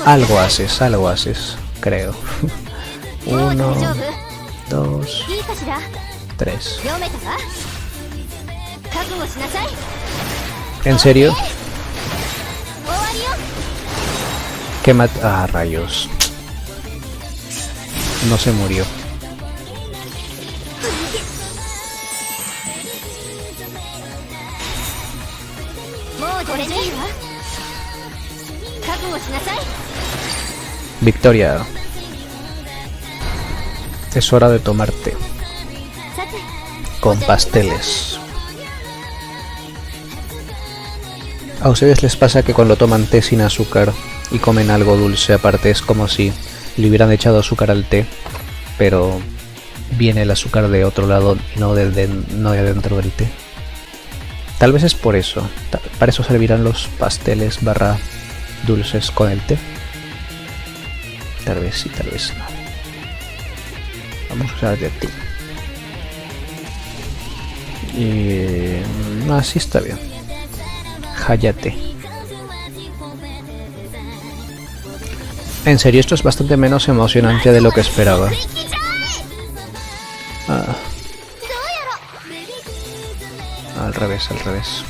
Algo haces, creo. 1, 2, 3. ¿En serio? ¿Qué ah, rayos. No se murió. Victoria. Es hora de tomar té. Con pasteles. ¿A ustedes les pasa que cuando toman té sin azúcar y comen algo dulce aparte es como si le hubieran echado azúcar al té, pero viene el azúcar de otro lado y no de adentro del té? Tal vez es por eso. Para eso servirán los pasteles barra dulces con el té. Tal vez sí, tal vez no. Vamos a usar de ti. Y así está bien. Hayate. En serio, esto es bastante menos emocionante de lo que esperaba. Ah. Al revés, al revés.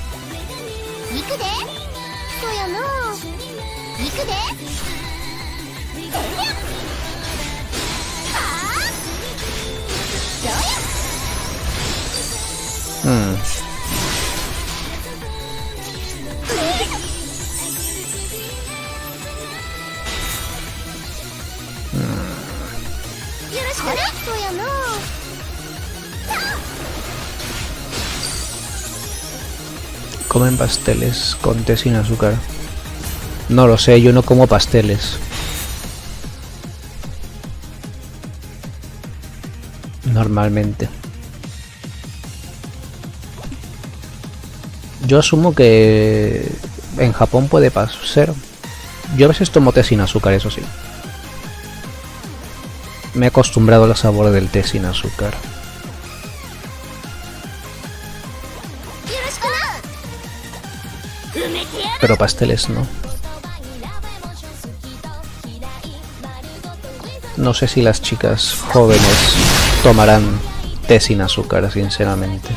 Comen pasteles con té sin azúcar. No lo sé, yo no como pasteles. Normalmente. Yo asumo que en Japón puede ser. Yo a veces tomo té sin azúcar, eso sí. Me he acostumbrado al sabor del té sin azúcar. Pero pasteles no. No sé si las chicas jóvenes tomarán té sin azúcar, sinceramente.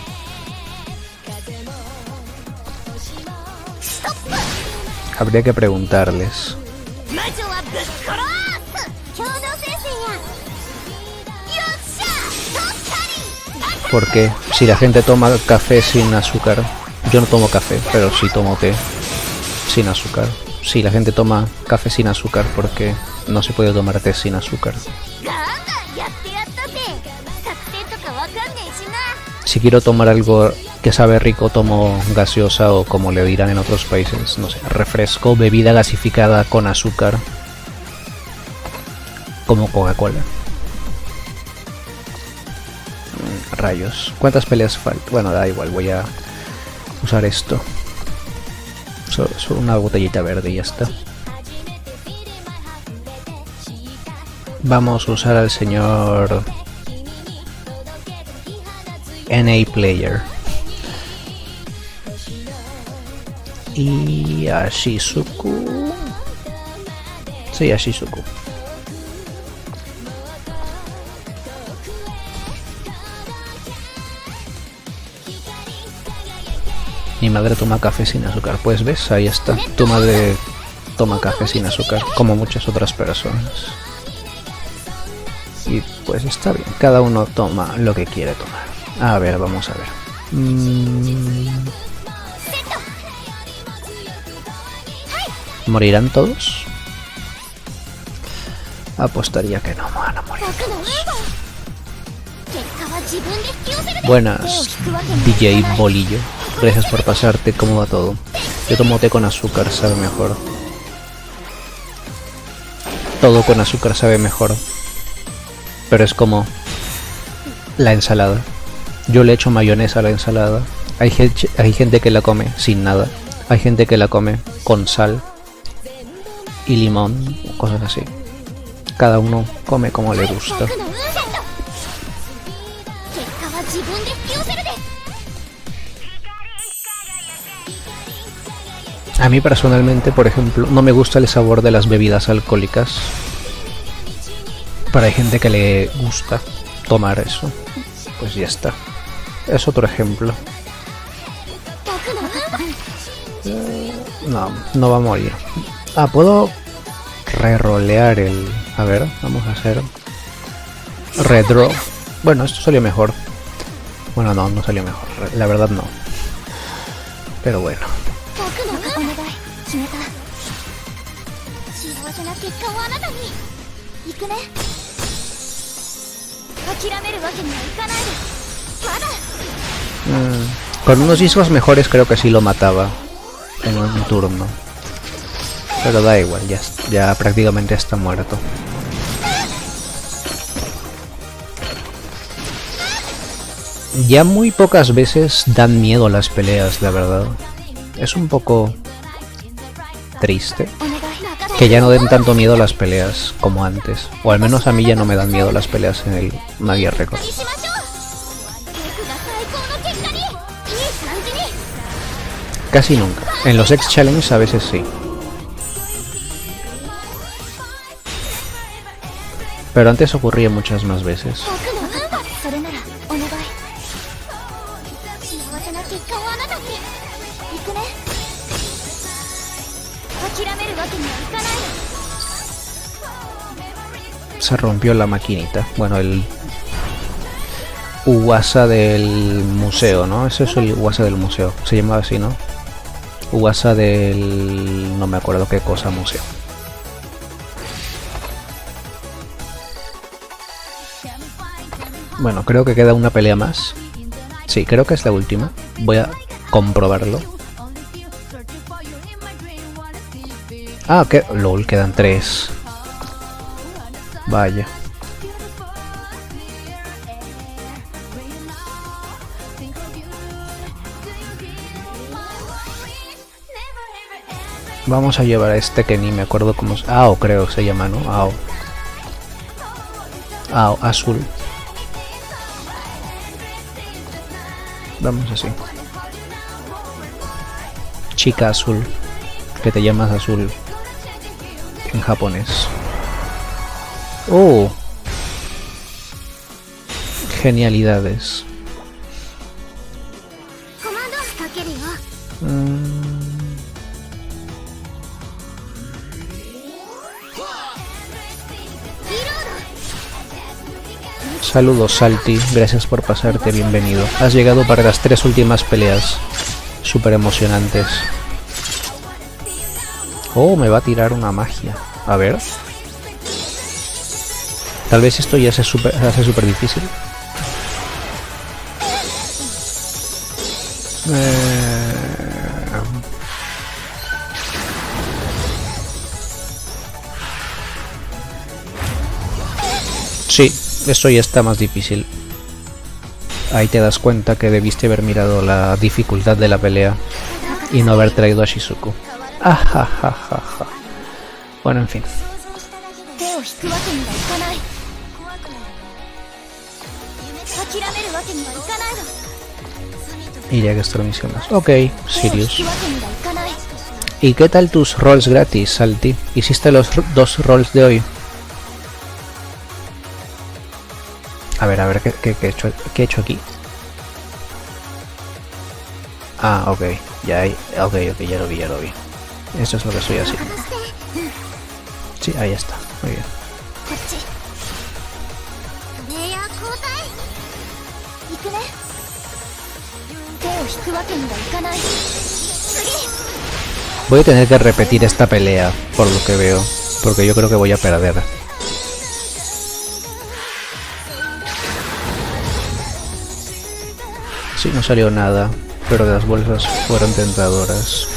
Habría que preguntarles. Porque si la gente toma café sin azúcar, yo no tomo café, pero sí tomo té sin azúcar. Si la gente toma café sin azúcar, porque no se puede tomar té sin azúcar. Si quiero tomar algo que sabe rico, tomo gaseosa o como le dirán en otros países, no sé, refresco, bebida gasificada con azúcar, como Coca-Cola. Rayos, ¿cuántas peleas faltan? Bueno, da igual, voy a usar esto. Solo una botellita verde y ya está. Vamos a usar al señor NA Player y a Shizuku. Sí, a Shizuku. Mi madre toma café sin azúcar. Pues ves, ahí está. Tu madre toma café sin azúcar, como muchas otras personas. Y pues está bien. Cada uno toma lo que quiere tomar. A ver, vamos a ver. ¿Morirán todos? Apostaría que no van a morir todos. Buenas, DJ Bolillo. Gracias por pasarte. ¿Cómo va todo? Yo tomo té con azúcar, sabe mejor. Todo con azúcar sabe mejor. Pero es como la ensalada. Yo le echo mayonesa a la ensalada. Hay gente que la come sin nada. Hay gente que la come con sal y limón, cosas así. Cada uno come como le gusta. A mí personalmente, por ejemplo, no me gusta el sabor de las bebidas alcohólicas. Pero hay gente que le gusta tomar eso. Pues ya está. Es otro ejemplo. No, no va a morir. Ah, puedo rerolear el... A ver, vamos a hacer... Redraw. Bueno, esto salió mejor. Bueno, no salió mejor. La verdad no. Pero bueno. Con unos discos mejores creo que sí lo mataba en un turno. Pero da igual, ya prácticamente está muerto. Ya muy pocas veces dan miedo las peleas, la verdad. Es un poco triste que ya no den tanto miedo las peleas como antes. O al menos a mí ya no me dan miedo las peleas en el Magia Record. Casi nunca. En los X-Challenge a veces sí. Pero antes ocurría muchas más veces. Se rompió la maquinita. Bueno, el Uwasa del museo, ¿no? Ese es el Uwasa del museo. Se llamaba así, ¿no? Uwasa del... no me acuerdo qué cosa museo. Bueno, creo que queda una pelea más. Sí, creo que es la última. Voy a comprobarlo. Ah, que... LOL, quedan 3. Vaya. Vamos a llevar a este que ni me acuerdo cómo es. Ao creo que se llama, ¿no? Ao. Ao, azul. Vamos así. Chica azul. Que te llamas azul en japonés. Oh. Genialidades. Saludos Salty, gracias por pasarte, bienvenido. Has llegado para las 3 últimas peleas. Súper emocionantes. Oh, me va a tirar una magia. A ver. Tal vez esto ya se hace súper difícil. Sí, esto ya está más difícil. Ahí te das cuenta que debiste haber mirado la dificultad de la pelea y no haber traído a Shizuku. Ajajajaja. Bueno, en fin. Y ya que esto lo mencionas. Ok, Sirius. ¿Y qué tal tus rolls gratis, Salty? ¿Hiciste los 2 rolls de hoy? A ver, ¿qué he hecho aquí? Ah, ok, ya hay, ok, ya lo vi. Eso es lo que estoy haciendo. Sí, ahí está, muy bien. Voy a tener que repetir esta pelea, por lo que veo, porque yo creo que voy a perder. Sí, no salió nada, pero las bolsas fueron tentadoras.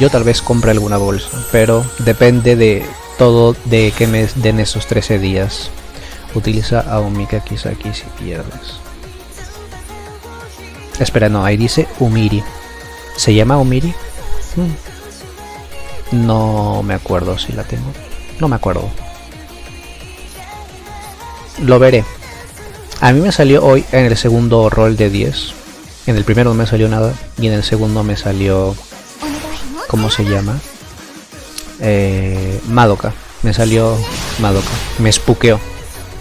Yo tal vez compre alguna bolsa, pero depende de todo de que me den esos 13 días. Utiliza a Umika Kisaki si pierdes. Espera, no, ahí dice Umiri. ¿Se llama Umiri? No me acuerdo si la tengo. No me acuerdo. Lo veré. A mí me salió hoy en el segundo rol de 10. En el primero no me salió nada. Y en el segundo me salió... ¿Cómo se llama? Madoka. Me salió Madoka. Me espuqueó.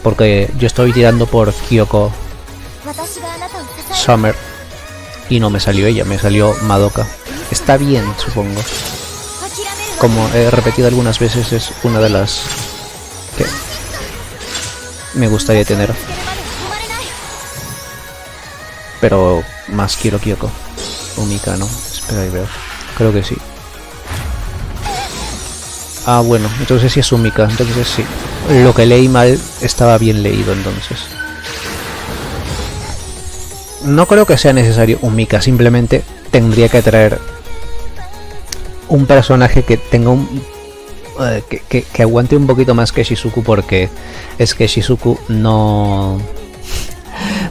Porque yo estoy tirando por Kyoko Summer. Y no me salió ella, me salió Madoka. Está bien, supongo. Como he repetido algunas veces, es una de las que me gustaría tener. Pero más quiero Kyoko. Umika, ¿no? Espera y veo. Creo que sí. Ah, bueno, entonces sí es Umika, entonces sí. Lo que leí mal estaba bien leído entonces. No creo que sea necesario Umika, simplemente tendría que traer un personaje que tenga un... que aguante un poquito más que Shizuku, porque es que Shizuku no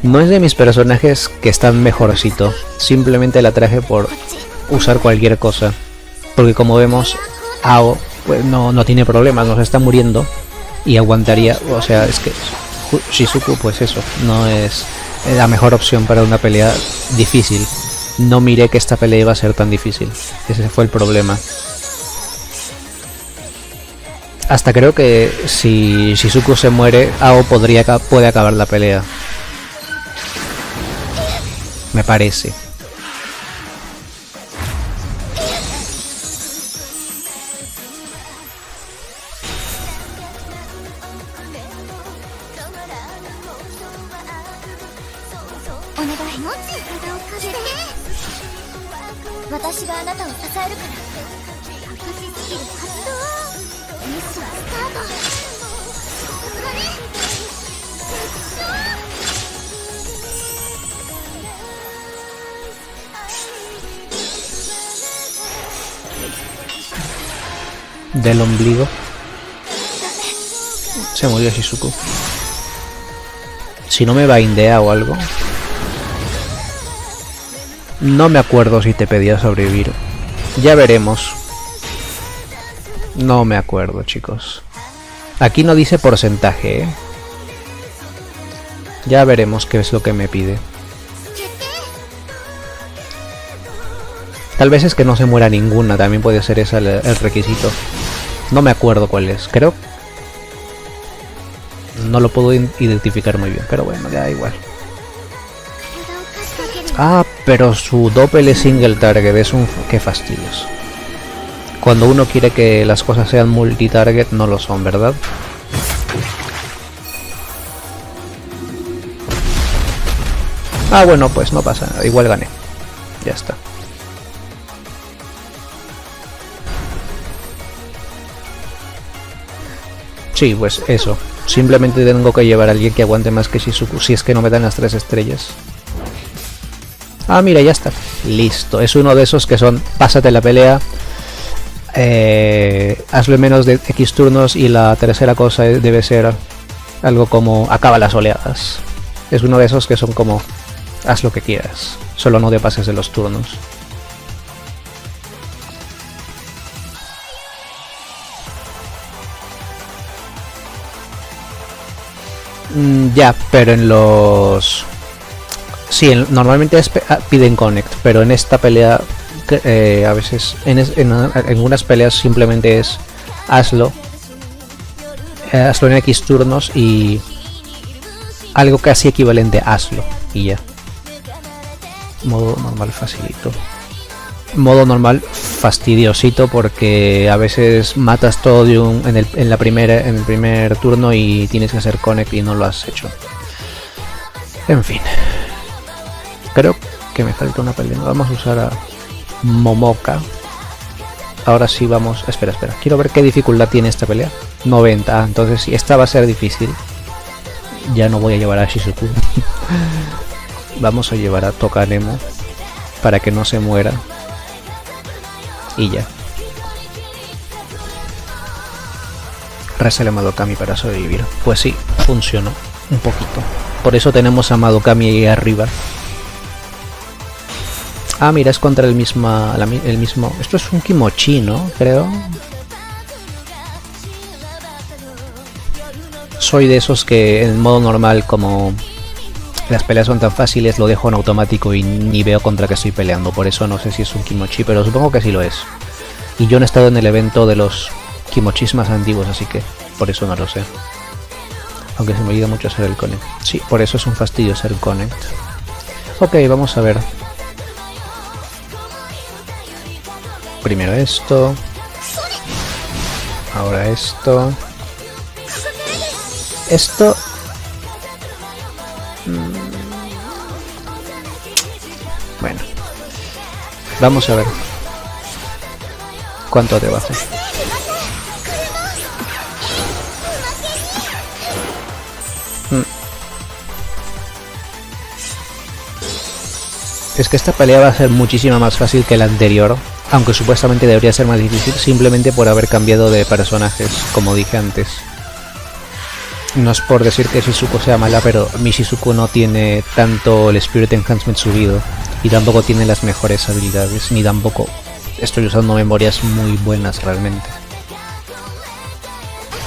No es de mis personajes que están mejorcito. Simplemente la traje por usar cualquier cosa. Porque como vemos, Ao pues no tiene problemas, no se está muriendo. Y aguantaría, o sea, es que Shizuku pues eso, no es la mejor opción para una pelea difícil. No miré que esta pelea iba a ser tan difícil. Ese fue el problema. Hasta creo que si Shizuku se muere, Ao puede acabar la pelea. Me parece. Del ombligo. Se murió Shizuku. Si no me baindea o algo. No me acuerdo si te pedía sobrevivir. Ya veremos. No me acuerdo, chicos. Aquí no dice porcentaje, ¿eh? Ya veremos qué es lo que me pide. Tal vez es que no se muera ninguna, también puede ser ese el requisito. No me acuerdo cuál es, creo. No lo puedo identificar muy bien, pero bueno, ya da igual. Ah, pero su doble single target es un... qué fastidios. Cuando uno quiere que las cosas sean multitarget, no lo son, ¿verdad? Ah, bueno, pues no pasa nada, igual gané. Ya está. Sí, pues eso. Simplemente tengo que llevar a alguien que aguante más que Shizuku, si es que no me dan las 3 estrellas. Ah, mira, ya está. Listo. Es uno de esos que son, pásate la pelea, hazlo en menos de X turnos, y la tercera cosa debe ser algo como, acaba las oleadas. Es uno de esos que son como, haz lo que quieras, solo no te pases de los turnos. Ya, pero en los... sí, normalmente piden connect, pero en esta pelea a veces, en algunas peleas simplemente es hazlo en X turnos y algo casi equivalente a hazlo y ya. Modo normal facilito. Modo normal fastidiosito, porque a veces matas todo de en el primer turno y tienes que hacer connect y no lo has hecho. En fin, creo que me falta una pelea. Vamos a usar a Momoka. Ahora sí vamos... espera, quiero ver qué dificultad tiene esta pelea. 90, entonces si esta va a ser difícil, ya no voy a llevar a Shizuku. Vamos a llevar a Tokanemo para que no se muera. Y ya. Reza a Madokami para sobrevivir. Pues sí, funcionó un poquito. Por eso tenemos a Madokami ahí arriba. Ah, mira, es contra el mismo... Esto es un Kimochi, ¿no? Creo. Soy de esos que en modo normal, como las peleas son tan fáciles, lo dejo en automático y ni veo contra qué estoy peleando. Por eso no sé si es un Kimochi, pero supongo que sí lo es. Y yo no he estado en el evento de los Kimochis más antiguos, así que por eso no lo sé. Aunque se me ayuda mucho hacer el connect. Sí, por eso es un fastidio hacer connect. Ok, vamos a ver. Primero esto. Ahora esto. Esto... bueno. Vamos a ver cuánto te va a hacer. Es que esta pelea va a ser muchísimo más fácil que la anterior, aunque supuestamente debería ser más difícil, simplemente por haber cambiado de personajes, como dije antes. No es por decir que Shizuko sea mala, pero mi Shizuko no tiene tanto el Spirit Enhancement subido y tampoco tiene las mejores habilidades, ni tampoco estoy usando memorias muy buenas realmente.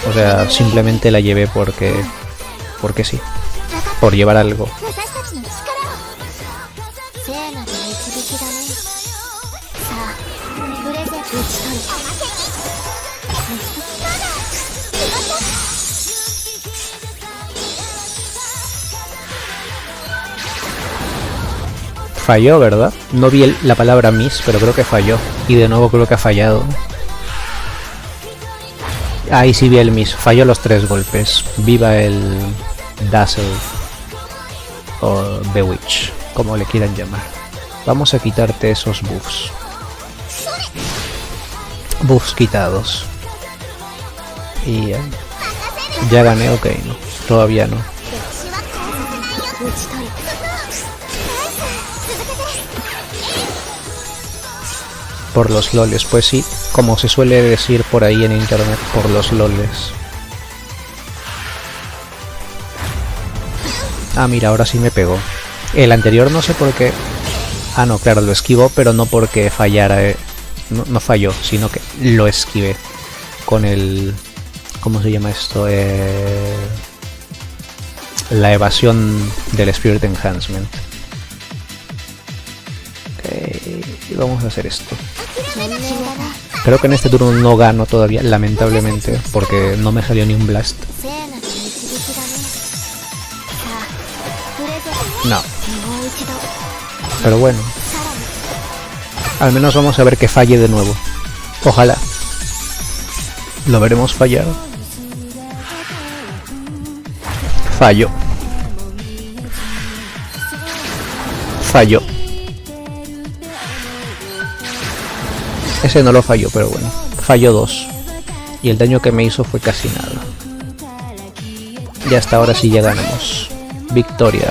O sea, simplemente la llevé porque sí, por llevar algo. Falló, ¿verdad? No vi la palabra miss, pero creo que falló. Y de nuevo creo que ha fallado. Ahí sí vi el miss. Falló los 3 golpes. Viva el Dazzle. O Bewitch, como le quieran llamar. Vamos a quitarte esos buffs. Buffs quitados. Y ya gané, ok, no. Todavía no. Por los loles, pues sí, como se suele decir por ahí en internet, por los loles. Ah, mira, ahora sí me pegó. El anterior no sé por qué. Ah, no, claro, lo esquivó, pero no porque fallara. No falló, sino que lo esquivé. Con el... ¿Cómo se llama esto? La evasión del Spirit Enhancement. Ok, vamos a hacer esto. Creo que en este turno no gano todavía, lamentablemente, porque no me salió ni un blast. No. Pero bueno. Al menos vamos a ver que falle de nuevo. Ojalá. Lo veremos fallar. Fallo. Fallo. Ese no lo falló, pero bueno. Falló 2. Y el daño que me hizo fue casi nada. Y hasta ahora sí ya ganamos. Victoria.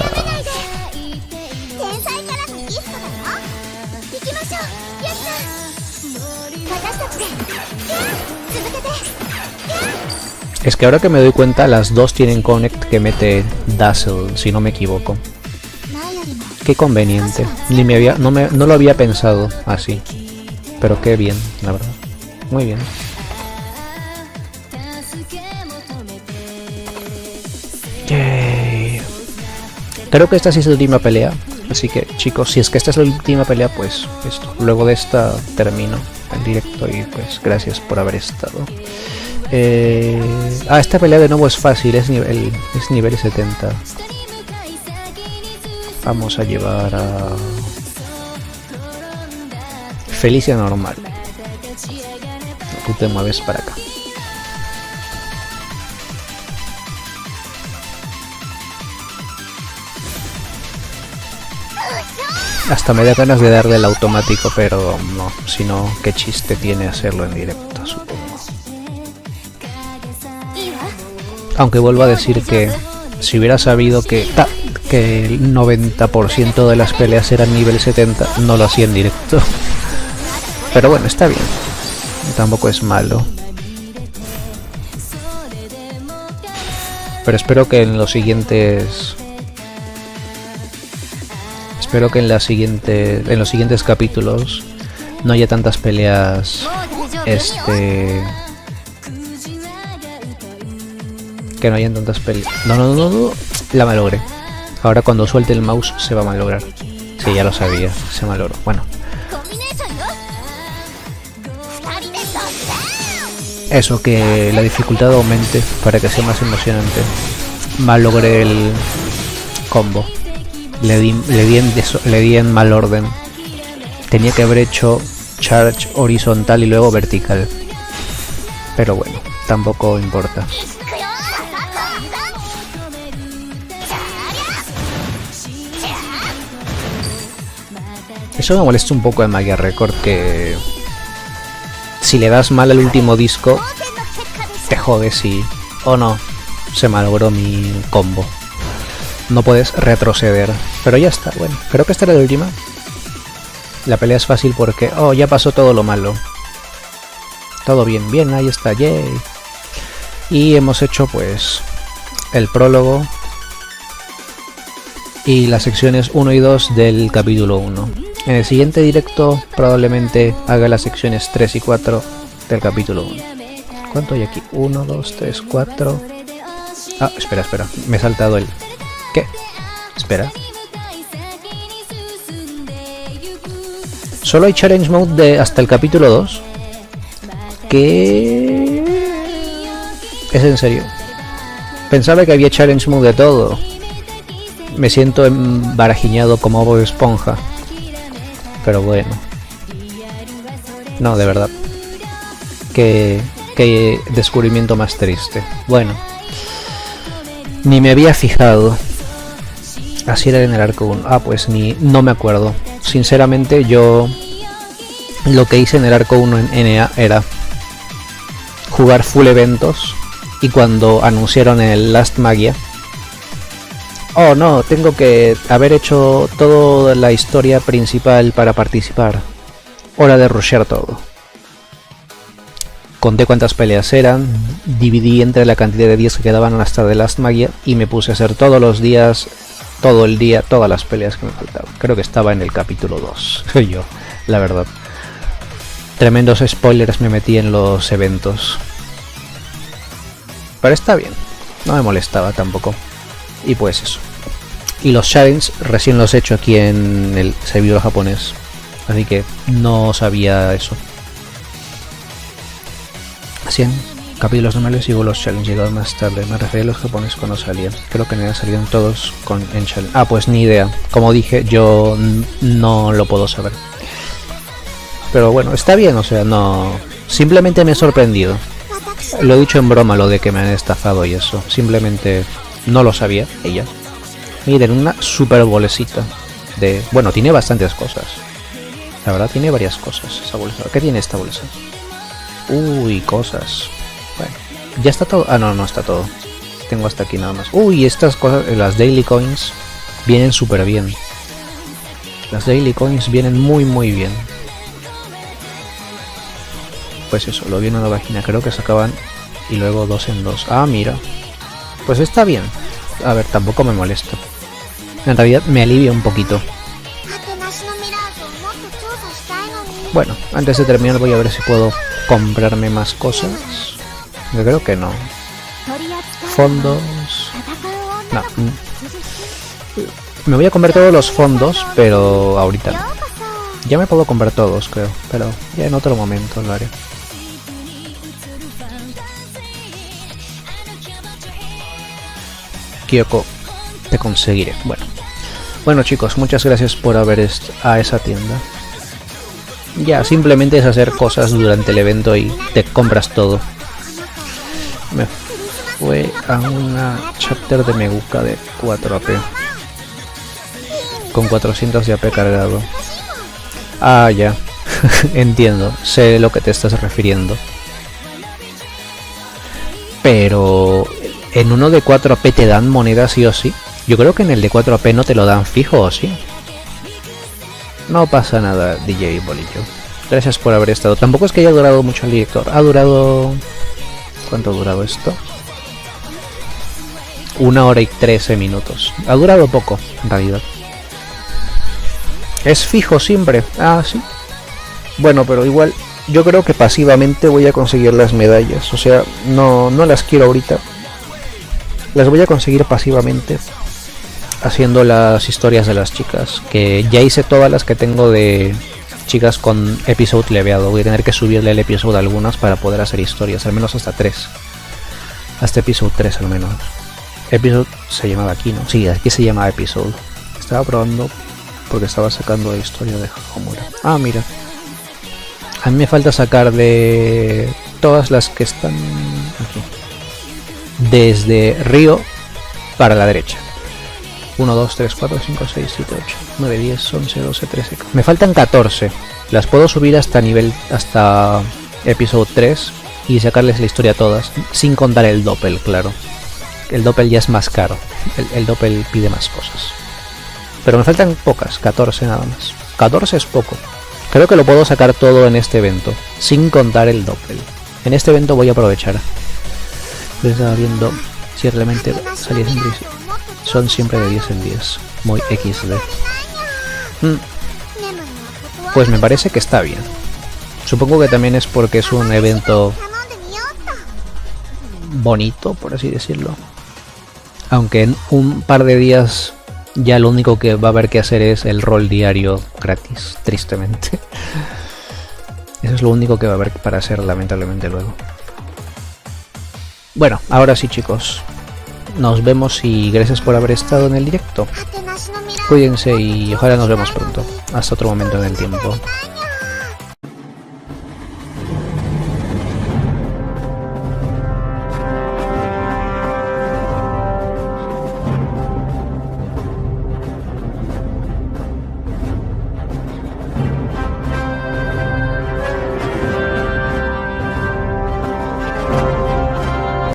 Es que ahora que me doy cuenta, las dos tienen connect que mete Dazzle, si no me equivoco. Qué conveniente. No lo había pensado así. Pero qué bien, la verdad. Muy bien. Yay. Creo que esta sí es la última pelea. Así que, chicos, si es que esta es la última pelea, pues esto. Luego de esta termino el directo y pues gracias por haber estado. Esta pelea de nuevo es fácil, es nivel 70. Vamos a llevar a Felicia normal. Tú te mueves para acá. Hasta me da ganas de darle el automático, pero no, si no, qué chiste tiene hacerlo en directo, supongo. Aunque vuelvo a decir que si hubiera sabido que el 90% de las peleas eran nivel 70, no lo hacía en directo. Pero bueno, está bien. Tampoco es malo. Pero espero que en los siguientes... Espero que en los siguientes capítulos no haya tantas peleas... Que no hayan tantas peleas... No. La malogré. Ahora cuando suelte el mouse se va a malograr. Sí, ya lo sabía. Se malogró. Bueno. Eso, que la dificultad aumente para que sea más emocionante. Malogré el combo. Le di en mal orden. Tenía que haber hecho charge horizontal y luego vertical. Pero bueno, tampoco importa. Eso me molesta un poco de Magia Record, que si le das mal al último disco te jodes y... Oh no, se malogró mi combo. No puedes retroceder. Pero ya está, bueno, creo que esta era la última. La pelea es fácil porque... Oh, ya pasó todo lo malo. Todo bien, ahí está, yay. Y hemos hecho pues el prólogo y las secciones 1 y 2 del capítulo 1. En el siguiente directo probablemente haga las secciones 3 y 4 del capítulo 1. ¿Cuánto hay aquí? 1, 2, 3, 4... Ah, espera, me he saltado el... ¿Qué? Espera. Solo hay Challenge Mode hasta el capítulo 2. ¿Qué? ¿Es en serio? Pensaba que había Challenge Mode de todo. Me siento embarajiñado como Bob Esponja. Pero bueno. No, de verdad. Qué descubrimiento más triste. Bueno. Ni me había fijado. Así era en el arco 1. Ah, pues no me acuerdo. Sinceramente yo lo que hice en el arco 1 en NA era jugar full eventos. Y cuando anunciaron el Last Magia, oh no, tengo que haber hecho toda la historia principal para participar. Hora de rushear todo. Conté cuántas peleas eran, dividí entre la cantidad de días que quedaban hasta The Last Magia y me puse a hacer todos los días, todo el día, todas las peleas que me faltaban. Creo que estaba en el capítulo 2, yo, la verdad. Tremendos spoilers me metí en los eventos. Pero está bien, no me molestaba tampoco. Y pues eso. Y los challenges recién los he hecho aquí en el servidor japonés. Así que no sabía eso. 100 capítulos normales y los challenges llegaron más tarde. Me refería a los japoneses cuando salían. Creo que en salieron todos en challenge. Ah, pues ni idea. Como dije, yo no lo puedo saber. Pero bueno, está bien, o sea, no... Simplemente me he sorprendido. Lo he dicho en broma, lo de que me han estafado y eso. Simplemente no lo sabía ella. Miren, una super bolsita de... Bueno, tiene bastantes cosas. La verdad, tiene varias cosas esa bolsa. ¿Qué tiene esta bolsa? Uy, cosas. Bueno, ya está todo. Ah, no, no está todo. Tengo hasta aquí nada más. Uy, estas cosas, las Daily Coins vienen súper bien. Las Daily Coins vienen muy bien. Pues eso, lo vi en una página, creo que sacaban y luego 2 en 2. Ah, mira. Pues está bien. A ver, tampoco me molesta. En realidad me alivia un poquito. Bueno, antes de terminar voy a ver si puedo comprarme más cosas. Yo creo que no. Fondos... No. Me voy a comprar todos los fondos, pero ahorita no. Ya me puedo comprar todos, creo. Pero ya en otro momento lo haré. Kyoko, te conseguiré. Bueno chicos, muchas gracias por haber a esa tienda. Ya, simplemente es hacer cosas durante el evento y te compras todo. Me fue a una chapter de Meguka de 4 AP. Con 400 de AP cargado. Ah, ya. Entiendo, sé lo que te estás refiriendo. Pero... ¿en uno de 4 AP te dan monedas sí o sí? Yo creo que en el de 4 AP no te lo dan fijo, ¿o sí? No pasa nada, DJ Bolillo. Gracias por haber estado. Tampoco es que haya durado mucho el director. Ha durado... ¿Cuánto ha durado esto? 1 hora y 13 minutos. Ha durado poco, en realidad. ¿Es fijo siempre? Ah, sí. Bueno, pero igual... Yo creo que pasivamente voy a conseguir las medallas. O sea, no las quiero ahorita. Las voy a conseguir pasivamente haciendo las historias de las chicas, que ya hice todas las que tengo de chicas con episodio leveado. Voy a tener que subirle el episodio a algunas para poder hacer historias, al menos hasta 3. Hasta episodio 3 al menos. Episodio se llamaba aquí, ¿no? Sí, aquí se llama episodio. Estaba probando porque estaba sacando la historia de Homura. Ah, mira. A mí me falta sacar de todas las que están aquí. Desde Río para la derecha. 1, 2, 3, 4, 5, 6, 7, 8, 9, 10, 11, 12, 13. Me faltan 14. Las puedo subir hasta episodio 3 y sacarles la historia a todas. Sin contar el Doppel, claro. El Doppel ya es más caro. El Doppel pide más cosas. Pero me faltan pocas, 14 nada más. 14 es poco. Creo que lo puedo sacar todo en este evento, sin contar el Doppel. En este evento voy a aprovechar. Estaba viendo si realmente saliesen son siempre de 10 en 10. Muy XD. Pues me parece que está bien. Supongo que también es porque es un evento bonito, por así decirlo. Aunque en un par de días ya lo único que va a haber que hacer es el rol diario gratis, tristemente. Eso es lo único que va a haber para hacer, lamentablemente, luego. Bueno, ahora sí, chicos. Nos vemos y gracias por haber estado en el directo. Cuídense y ojalá nos vemos pronto. Hasta otro momento en el tiempo.